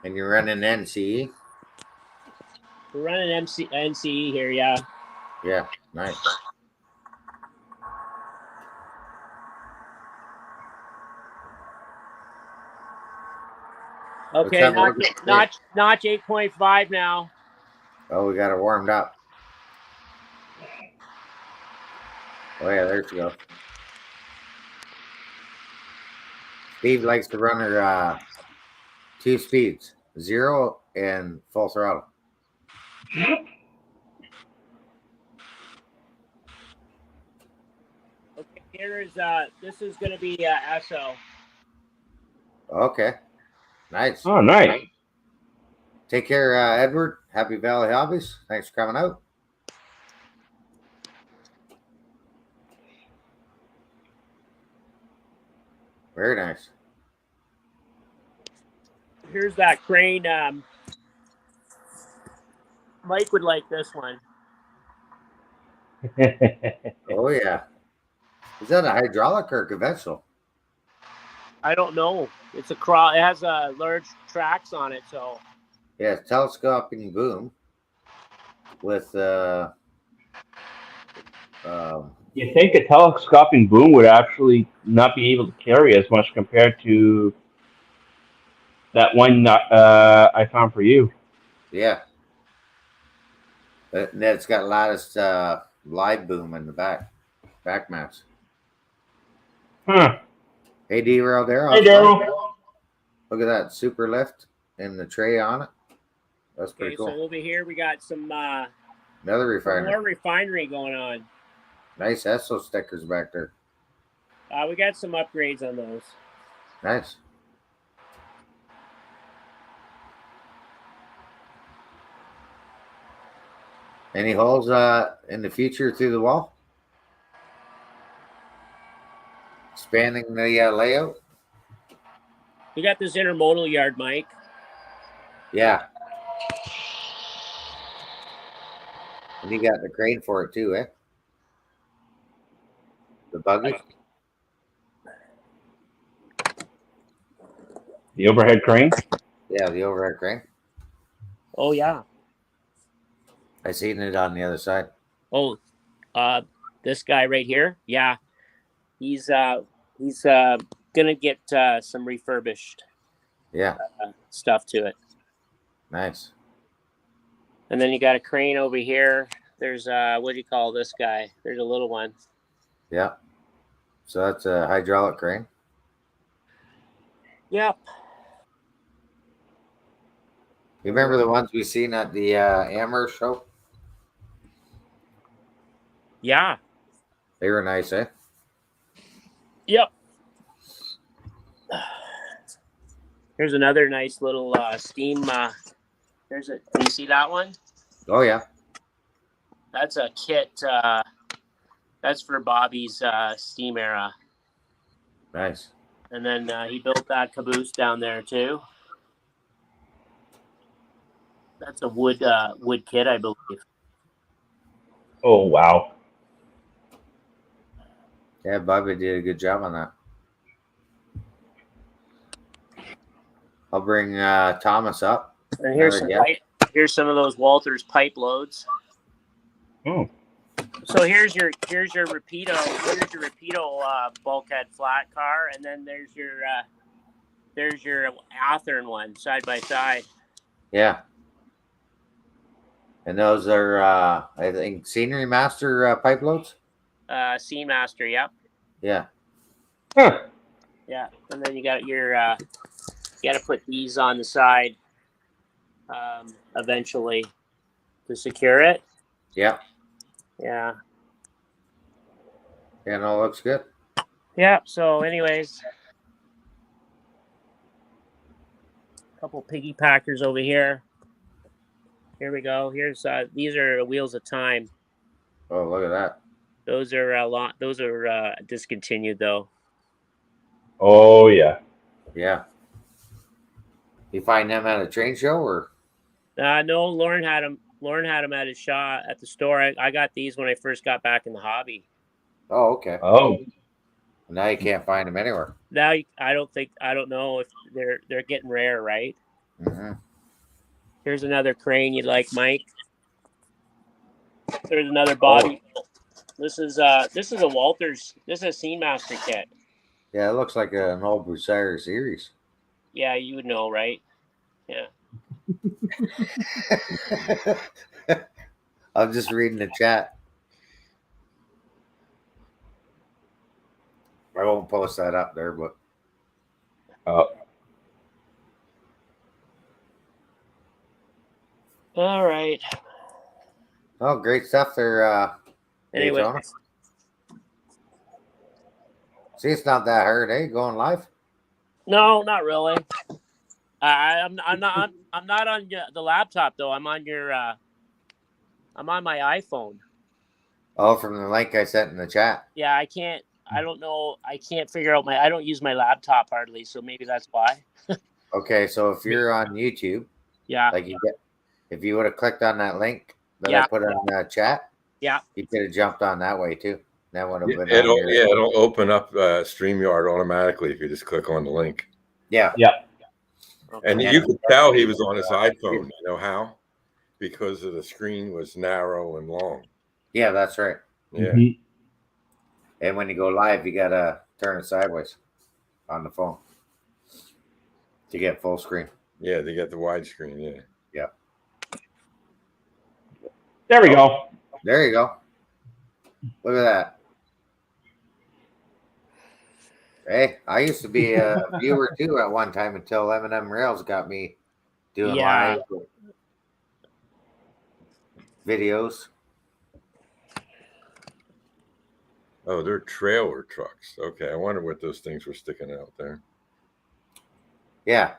And you're running NCE? We're running NCE here, yeah. Yeah, nice. Okay, What's up, notch 8.5 now. Oh, we got it warmed up. Oh, yeah, there you go. Steve likes to run her 2 speeds, 0 and full throttle. Okay, here is this is going to be SO. Okay, nice. Oh, nice. Take care, Edward. Happy Valley Hobbies. Thanks for coming out. Very nice. Here's that crane. Mike would like this one. Oh, yeah. Is that a hydraulic or conventional? I don't know. It's it has large tracks on it, so. Yeah, it's telescoping boom with You think a telescoping boom would actually not be able to carry as much compared to that one I found for you? yeah. And then it's got lattice live boom in the back maps. Huh. Hey, D-Rail there. Hey, Daryl. Look at that super lift and the tray on it. That's Okay, pretty cool. so over here we got some Another refinery. more refinery going on. Nice ESO stickers back there. We got some upgrades on those. Nice. Any holes in the future through the wall? Expanding the layout? We got this intermodal yard, Mike. Yeah. And you got the crane for it too, eh? The buggy? The overhead crane? Yeah, the overhead crane. Oh yeah. I seen it on the other side. Oh, this guy right here. Yeah, he's gonna get some refurbished Yeah. stuff to it. Nice. And then you got a crane over here. There's what do you call this guy? There's a little one. Yeah. So that's a hydraulic crane. Yep. You remember the ones we seen at the Amherst show? Yeah. They were nice, eh? Yep. Here's another nice little steam. Do you see that one? Oh yeah. That's a kit. That's for Bobby's steam era. Nice. And then he built that caboose down there too. That's a wood kit, I believe. Oh, wow. Yeah, Bobby did a good job on that. I'll bring Thomas up. And here's Here's some of those Walters pipe loads. Oh. So here's your Rapido bulkhead flat car, and then there's your Athearn one side by side. Yeah. And those are, I think, Scenery Master pipe loads? Seamaster, yep. Yeah. Huh. Yeah, and then you got your you got to put these on the side eventually to secure it. Yeah. Yeah. Yeah, no, looks good. Yeah. So, anyways, a couple piggy packers over here. Here we go. Here's these are Wheels of Time. Oh, look at that. Those are Those are discontinued though. Oh yeah. Yeah. You find them at a train show or? No, Lauren had them. Lauren had them at his shop at the store. I got these when I first got back in the hobby. Oh, okay. Oh. Now you can't find them anywhere. Now I don't know if they're getting rare, right? Mm-hmm. Here's another crane you'd like, Mike. There's another Bobby. Oh. This is a Walters. This is a Seamaster kit. Yeah, it looks like an old Broussard series. Yeah, you would know, right? Yeah. I'm just reading the chat. I won't post that up there, but all right. Oh, great stuff there. Anyway, Daytona. See, it's not that hard, eh? Going live? No, not really. I'm not on the laptop though. I'm on my iPhone. Oh, from the link I sent in the chat. Yeah, I can't figure out I don't use my laptop hardly, so maybe that's why. Okay, so if you're on YouTube, yeah, like if you would have clicked on that link that I put in the chat, yeah, you could have jumped on that way too. That would have been it'll open up StreamYard automatically if you just click on the link. Yeah. Okay. And you could tell he was on his iPhone. You know how? Because of the screen was narrow and long. Yeah, that's right. Yeah. Mm-hmm. And when you go live, you gotta turn it sideways on the phone to get full screen. Yeah, they get the widescreen. Yeah. Yeah. There we go. There you go. Look at that. Hey, I used to be a viewer too at one time until M&M Rails got me doing live videos. Oh, they're trailer trucks. Okay, I wonder what those things were sticking out there. Yeah.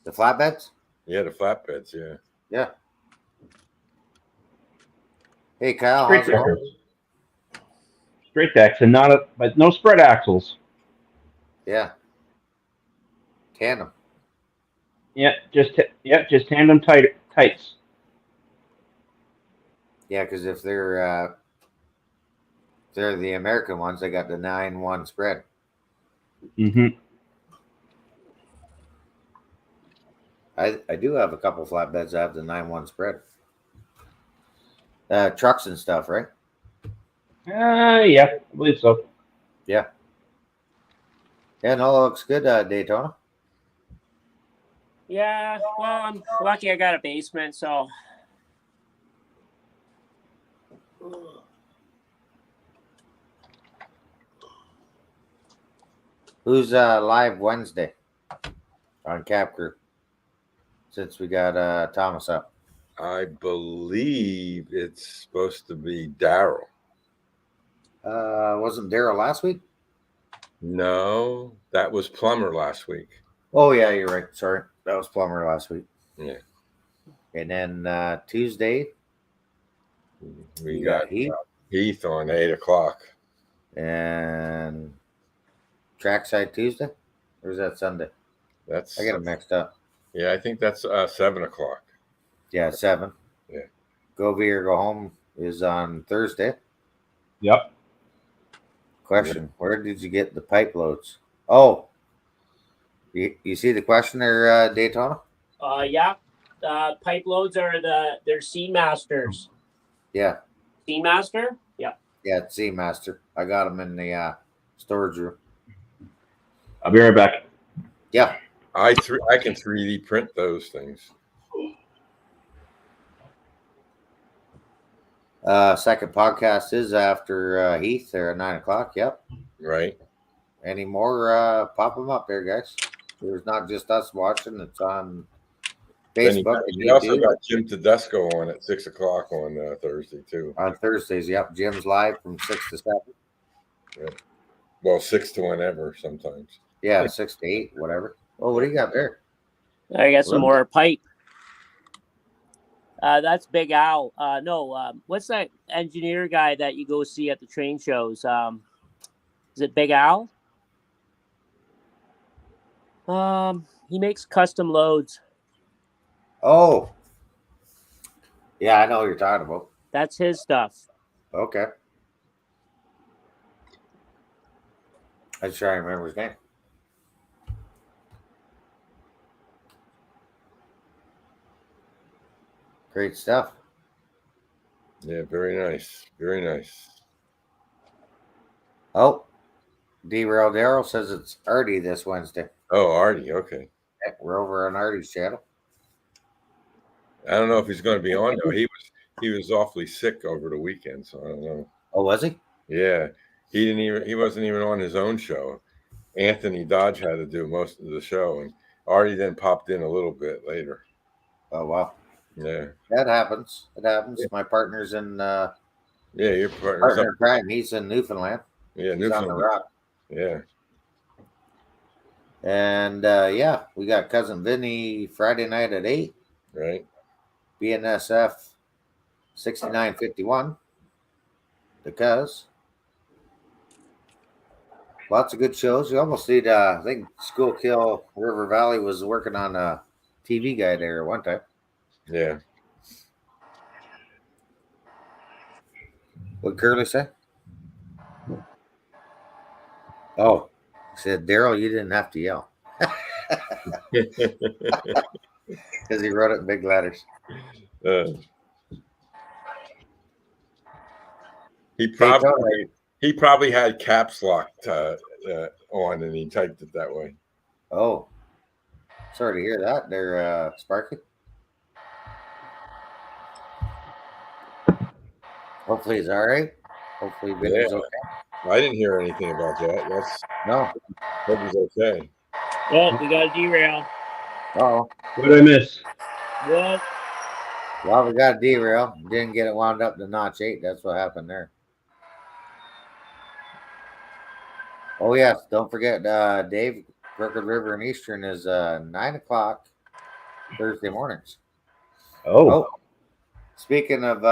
The flatbeds? Yeah, the flatbeds, yeah. Yeah. Hey, Kyle, how's it going? Straight decks and but no spread axles. Yeah. Tandem. Yeah, just tandem tights. Yeah, because if they're the American ones, they got the 9-1 spread. Mm-hmm. I do have a couple flatbeds that have the 9-1 spread. Trucks and stuff, right? Yeah, I believe so. Yeah. Yeah, no, it looks good, Daytona. Yeah, well, I'm lucky I got a basement, so. Who's live Wednesday on Cap Crew? Since we got Thomas up. I believe it's supposed to be Daryl. Wasn't Daryl last week? No, that was Plumber last week. Oh, yeah, you're right. Sorry. That was Plumber last week. Yeah. And then Tuesday, we got Heath on 8 o'clock. And Trackside Tuesday? Or is that Sunday? I got it mixed up. Yeah, I think that's 7 o'clock. Yeah, 7. Yeah. Go Be or Go Home is on Thursday. Yep. Question: where did you get the pipe loads? Oh, you see the question there, Daytona? Yeah. pipe loads are they're Seamasters. Yeah. Seamaster? Yeah. Yeah, it's Seamaster. I got them in the storage room. I'll be right back. Yeah. I can 3D print those things. Second podcast is after Heath there at 9 o'clock. Yep. Right. Any more? Pop them up there, guys. There's not just us watching. It's on Facebook and you also YouTube. got Jim Tedesco on at 6 o'clock on Thursday too. On Thursdays, yep. Jim's live from 6 to 7. Yeah. Well, 6 to whenever sometimes. Yeah, 6 to 8, whatever. Oh, what do you got there? I got some more pipe. That's Big Al. What's that engineer guy that you go see at the train shows? Is it Big Al? He makes custom loads. Oh. Yeah, I know what you're talking about. That's his stuff. Okay. I just trying to remember his name. Great stuff. Yeah, very nice. Very nice. Oh, Derail Daryl says it's Artie this Wednesday. Oh, Artie. Okay. Yeah, we're over on Artie's channel. I don't know if he's going to be on though. He was awfully sick over the weekend, so I don't know. Oh, was he? Yeah, he wasn't even on his own show. Anthony Dodge had to do most of the show, and Artie then popped in a little bit later. Oh, wow. Yeah, that happens. It happens. Yeah. My partner's in. Yeah, your partner in crime. He's in Newfoundland. Yeah, he's Newfoundland. On the rock. Yeah. And yeah, we got cousin Vinny Friday night at 8. Right. BNSF 6951. Because lots of good shows. You almost need. I think Schuylkill River Valley was working on a TV guy there at one time. Yeah. What Curly say? Oh, he said, Daryl, you didn't have to yell. Because he wrote it in big letters. He probably had caps locked on, and he typed it that way. Oh, sorry to hear that. They're Sparky. Hopefully he's all right. Hopefully Vinny's okay. I didn't hear anything about that. No. Hope he's okay. Well, we got a derail. Oh. What did I miss? What? Well, we got a derail. Didn't get it wound up to notch 8. That's what happened there. Oh, yes. Don't forget, Dave, Crooked River and Eastern is 9 o'clock Thursday mornings. Oh. Speaking of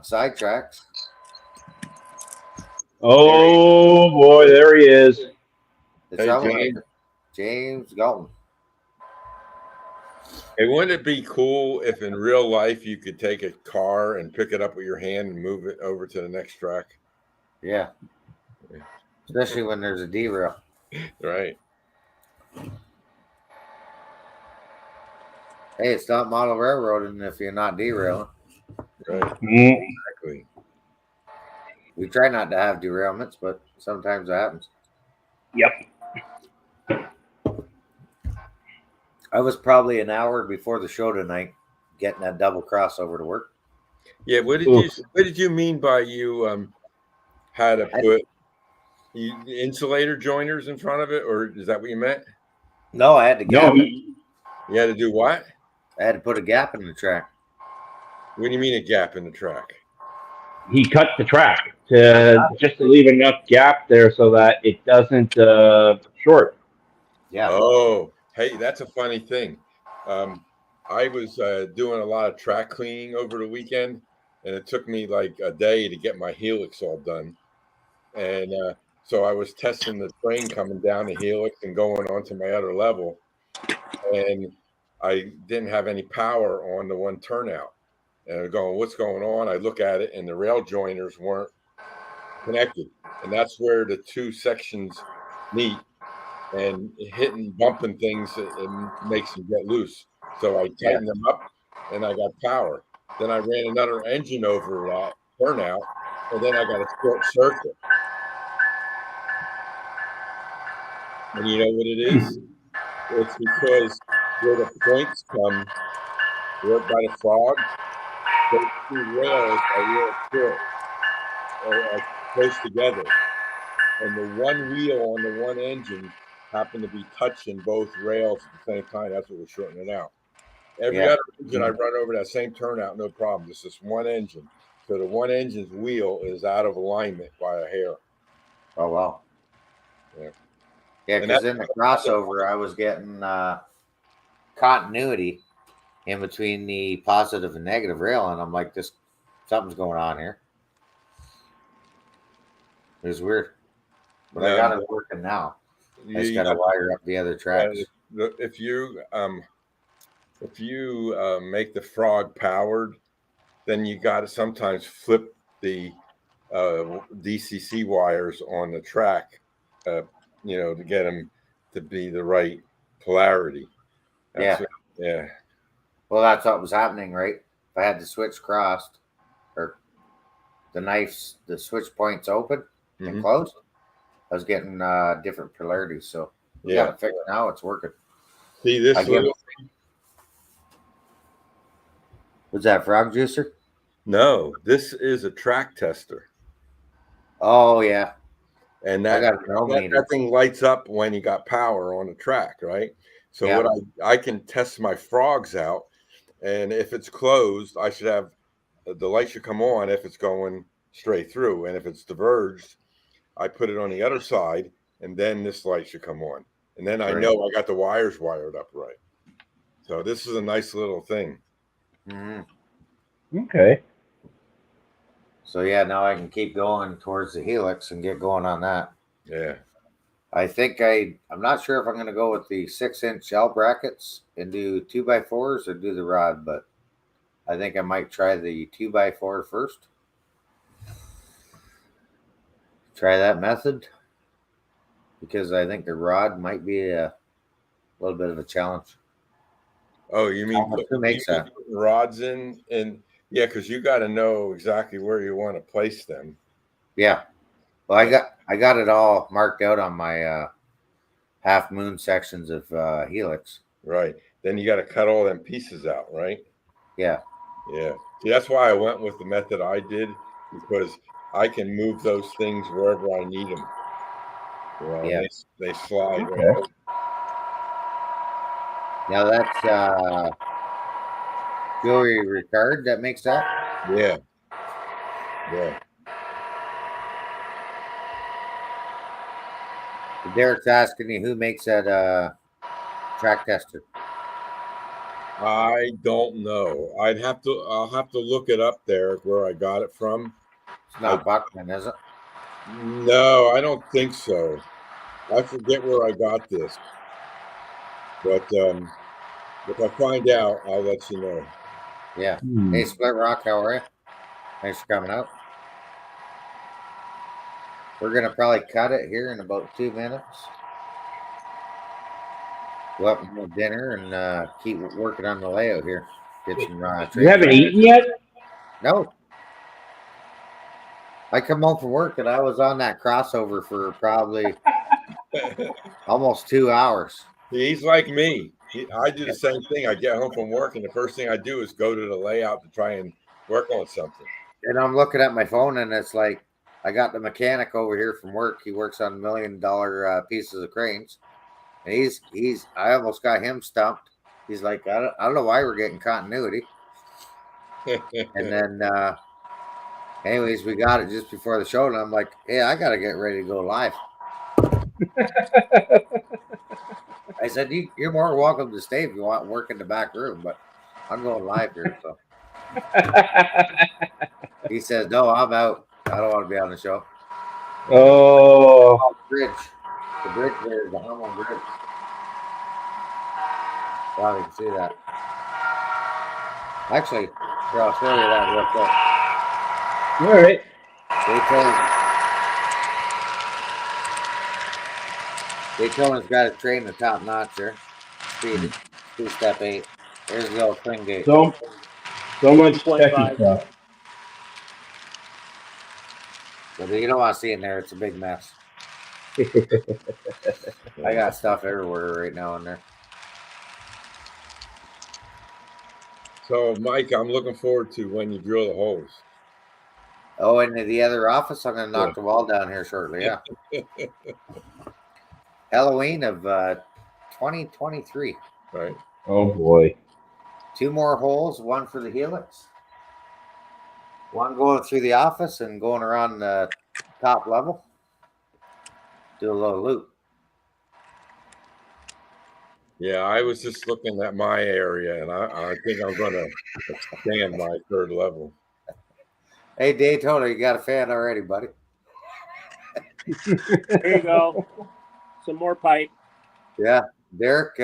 sidetracks. Oh, boy, there he is. Hey, James Galton. Hey, wouldn't it be cool if in real life you could take a car and pick it up with your hand and move it over to the next track? Yeah. Especially when there's a derail. Right. Hey, it's not model railroading if you're not derailing. Right. Exactly. We try not to have derailments, but sometimes it happens. Yep. I was probably an hour before the show tonight getting that double crossover to work. Yeah, what did you mean by you had to put insulator joiners in front of it, or is that what you meant? No, I had to gap it. You had to do what? I had to put a gap in the track. What do you mean a gap in the track? He cut the track just to leave enough gap there so that it doesn't short. Yeah. Oh, hey, that's a funny thing. I was doing a lot of track cleaning over the weekend, and it took me like a day to get my helix all done. And so I was testing the train coming down the helix and going on to my other level. And I didn't have any power on the one turnout. And I'm going, what's going on? I look at it, and the rail joiners weren't connected. And that's where the two sections meet. And hitting, bumping things, it makes them get loose. So I tightened them up, and I got power. Then I ran another engine over that turnout, and then I got a short circuit. And you know what it is? It's because where the points come, right by the frog, those two rails are real short, are close together. And the one wheel on the one engine happened to be touching both rails at the same time. That's what was shortening it out. Every Yeah. other engine I run over that same turnout, no problem. It's just one engine. So the one engine's wheel is out of alignment by a hair. Oh well. Yeah. Yeah, And because in the crossover, I was getting continuity in between the positive and negative rail, and I'm like, this something's going on here. It was weird, but I got it working now. I just got to wire up the other tracks. If you make the frog powered, then you got to sometimes flip the DCC wires on the track, to get them to be the right polarity. Yeah. Yeah. Well, that's what was happening, right? If I had the switch crossed or the switch points open and closed, I was getting different polarities. So we got it fixed now. It's working. See this little. Was that frog juicer? No, this is a track tester. Oh yeah. And that thing lights up when you got power on the track, right? So what I can test my frogs out, and if it's closed, I should have the light should come on if it's going straight through, and if it's diverged, I put it on the other side, and then this light should come on, and then I know I got the wires wired up right. So this is a nice little thing. Okay. So yeah, now I can keep going towards the helix and get going on that. Yeah. I think I'm not sure if I'm going to go with the 6-inch L brackets and do 2x4s or do the rod, but I think I might try the 2x4 first. Try that method because I think the rod might be a little bit of a challenge. Oh, you mean who makes that? Rods in? And yeah, because you got to know exactly where you want to place them. Yeah. Well, I got it all marked out on my half moon sections of helix. Right. Then you got to cut all them pieces out, right? Yeah. Yeah. See, that's why I went with the method I did, because I can move those things wherever I need them. Yeah. They slide. Okay. Right? Now that's Joey Ricard that makes that? Yeah. Yeah. Derek's asking me who makes that track tester. I don't know. I'll have to look it up there where I got it from. It's not Buckman, is it? No, I don't think so. I forget where I got this. But if I find out, I'll let you know. Yeah. Hey, Split Rock, how are you? Thanks for coming out. We're going to probably cut it here in about 2 minutes. Go up and have dinner and keep working on the layout here. Get some You haven't eaten yet? No. I come home from work and I was on that crossover for probably almost 2 hours. He's like me. I do the same thing. I get home from work and the first thing I do is go to the layout to try and work on something. And I'm looking at my phone and it's like, I got the mechanic over here from work. He works on $1 million pieces of cranes. And I almost got him stumped. He's like, I don't know why we're getting continuity. And then, anyways, we got it just before the show. And I'm like, hey, I got to get ready to go live. I said, you're more welcome to stay if you want work in the back room, but I'm going live here. So he says, no, I'm out. I don't want to be on the show. Oh. Bridge. The bridge there is the Humboldt Bridge. Wow, you can see that. Actually, here, I'll show you that real quick. All right. Daytona's got a train the top notch there. Speed step 8. There's the old swing gate. So much 2.5. techie stuff. But you don't want to see in there. It's a big mess. I got stuff everywhere right now in there. So, Mike, I'm looking forward to when you drill the holes. Oh, and the other office, I'm going to knock the wall down here shortly. Yeah. Halloween of 2023. Right. Oh boy. 2 more holes, one for the helix, one going through the office and going around the top level. Do a little loop. Yeah, I was just looking at my area, and I think I'm going to expand my 3rd level. Hey, Daytona, you got a fan already, buddy. There you go. Some more pipe. Yeah. Derek,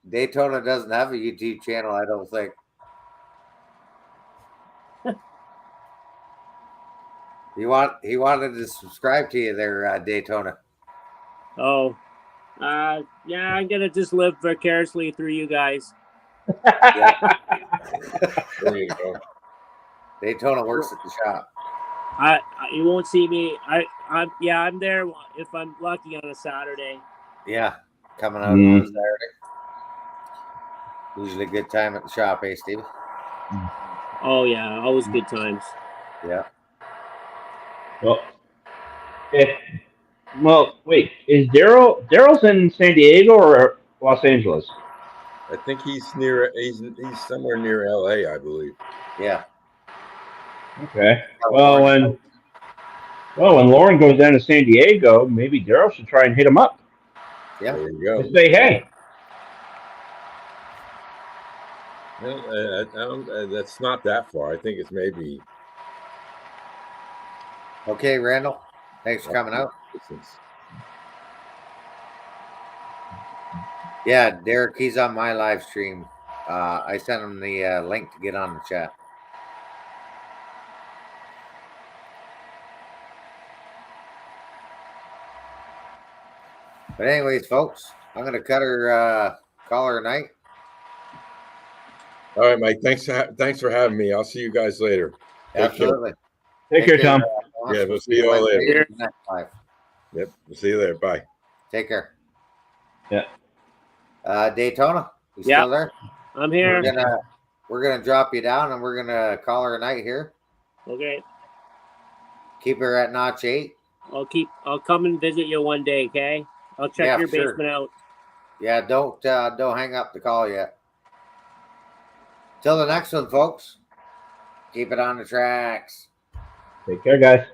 Daytona doesn't have a YouTube channel, I don't think. He wanted to subscribe to you there, Daytona. Oh, yeah, I'm gonna just live vicariously through you guys. There you go. Daytona works at the shop. You won't see me. I'm there if I'm lucky on a Saturday. Yeah, coming out on a Saturday. Usually a good time at the shop, eh, Steve? Oh yeah, always good times. Yeah. Well, wait. Is Daryl's in San Diego or Los Angeles? I think he's somewhere near LA, I believe. Yeah. Okay. Well, when Lauren goes down to San Diego, maybe Daryl should try and hit him up. Yeah. There you go. Just say hey. That's not that far. I think it's maybe. Okay, Randall. Thanks for coming out. Yeah, Derek, he's on my live stream. I sent him the link to get on the chat. But anyways, folks, I'm gonna call her a night. All right, Mike. Thanks for having me. I'll see you guys later. Absolutely. Take care, Tom. Yeah, we'll see you all later. Next live. Yep, we'll see you later. Bye. Take care. Yeah. Daytona, you still there? I'm here. We're gonna drop you down and we're gonna call her a night here. Okay. Keep her at notch 8. I'll come and visit you one day, okay? I'll check your basement out. Yeah, don't hang up the call yet. Till the next one, folks. Keep it on the tracks. Take care, guys.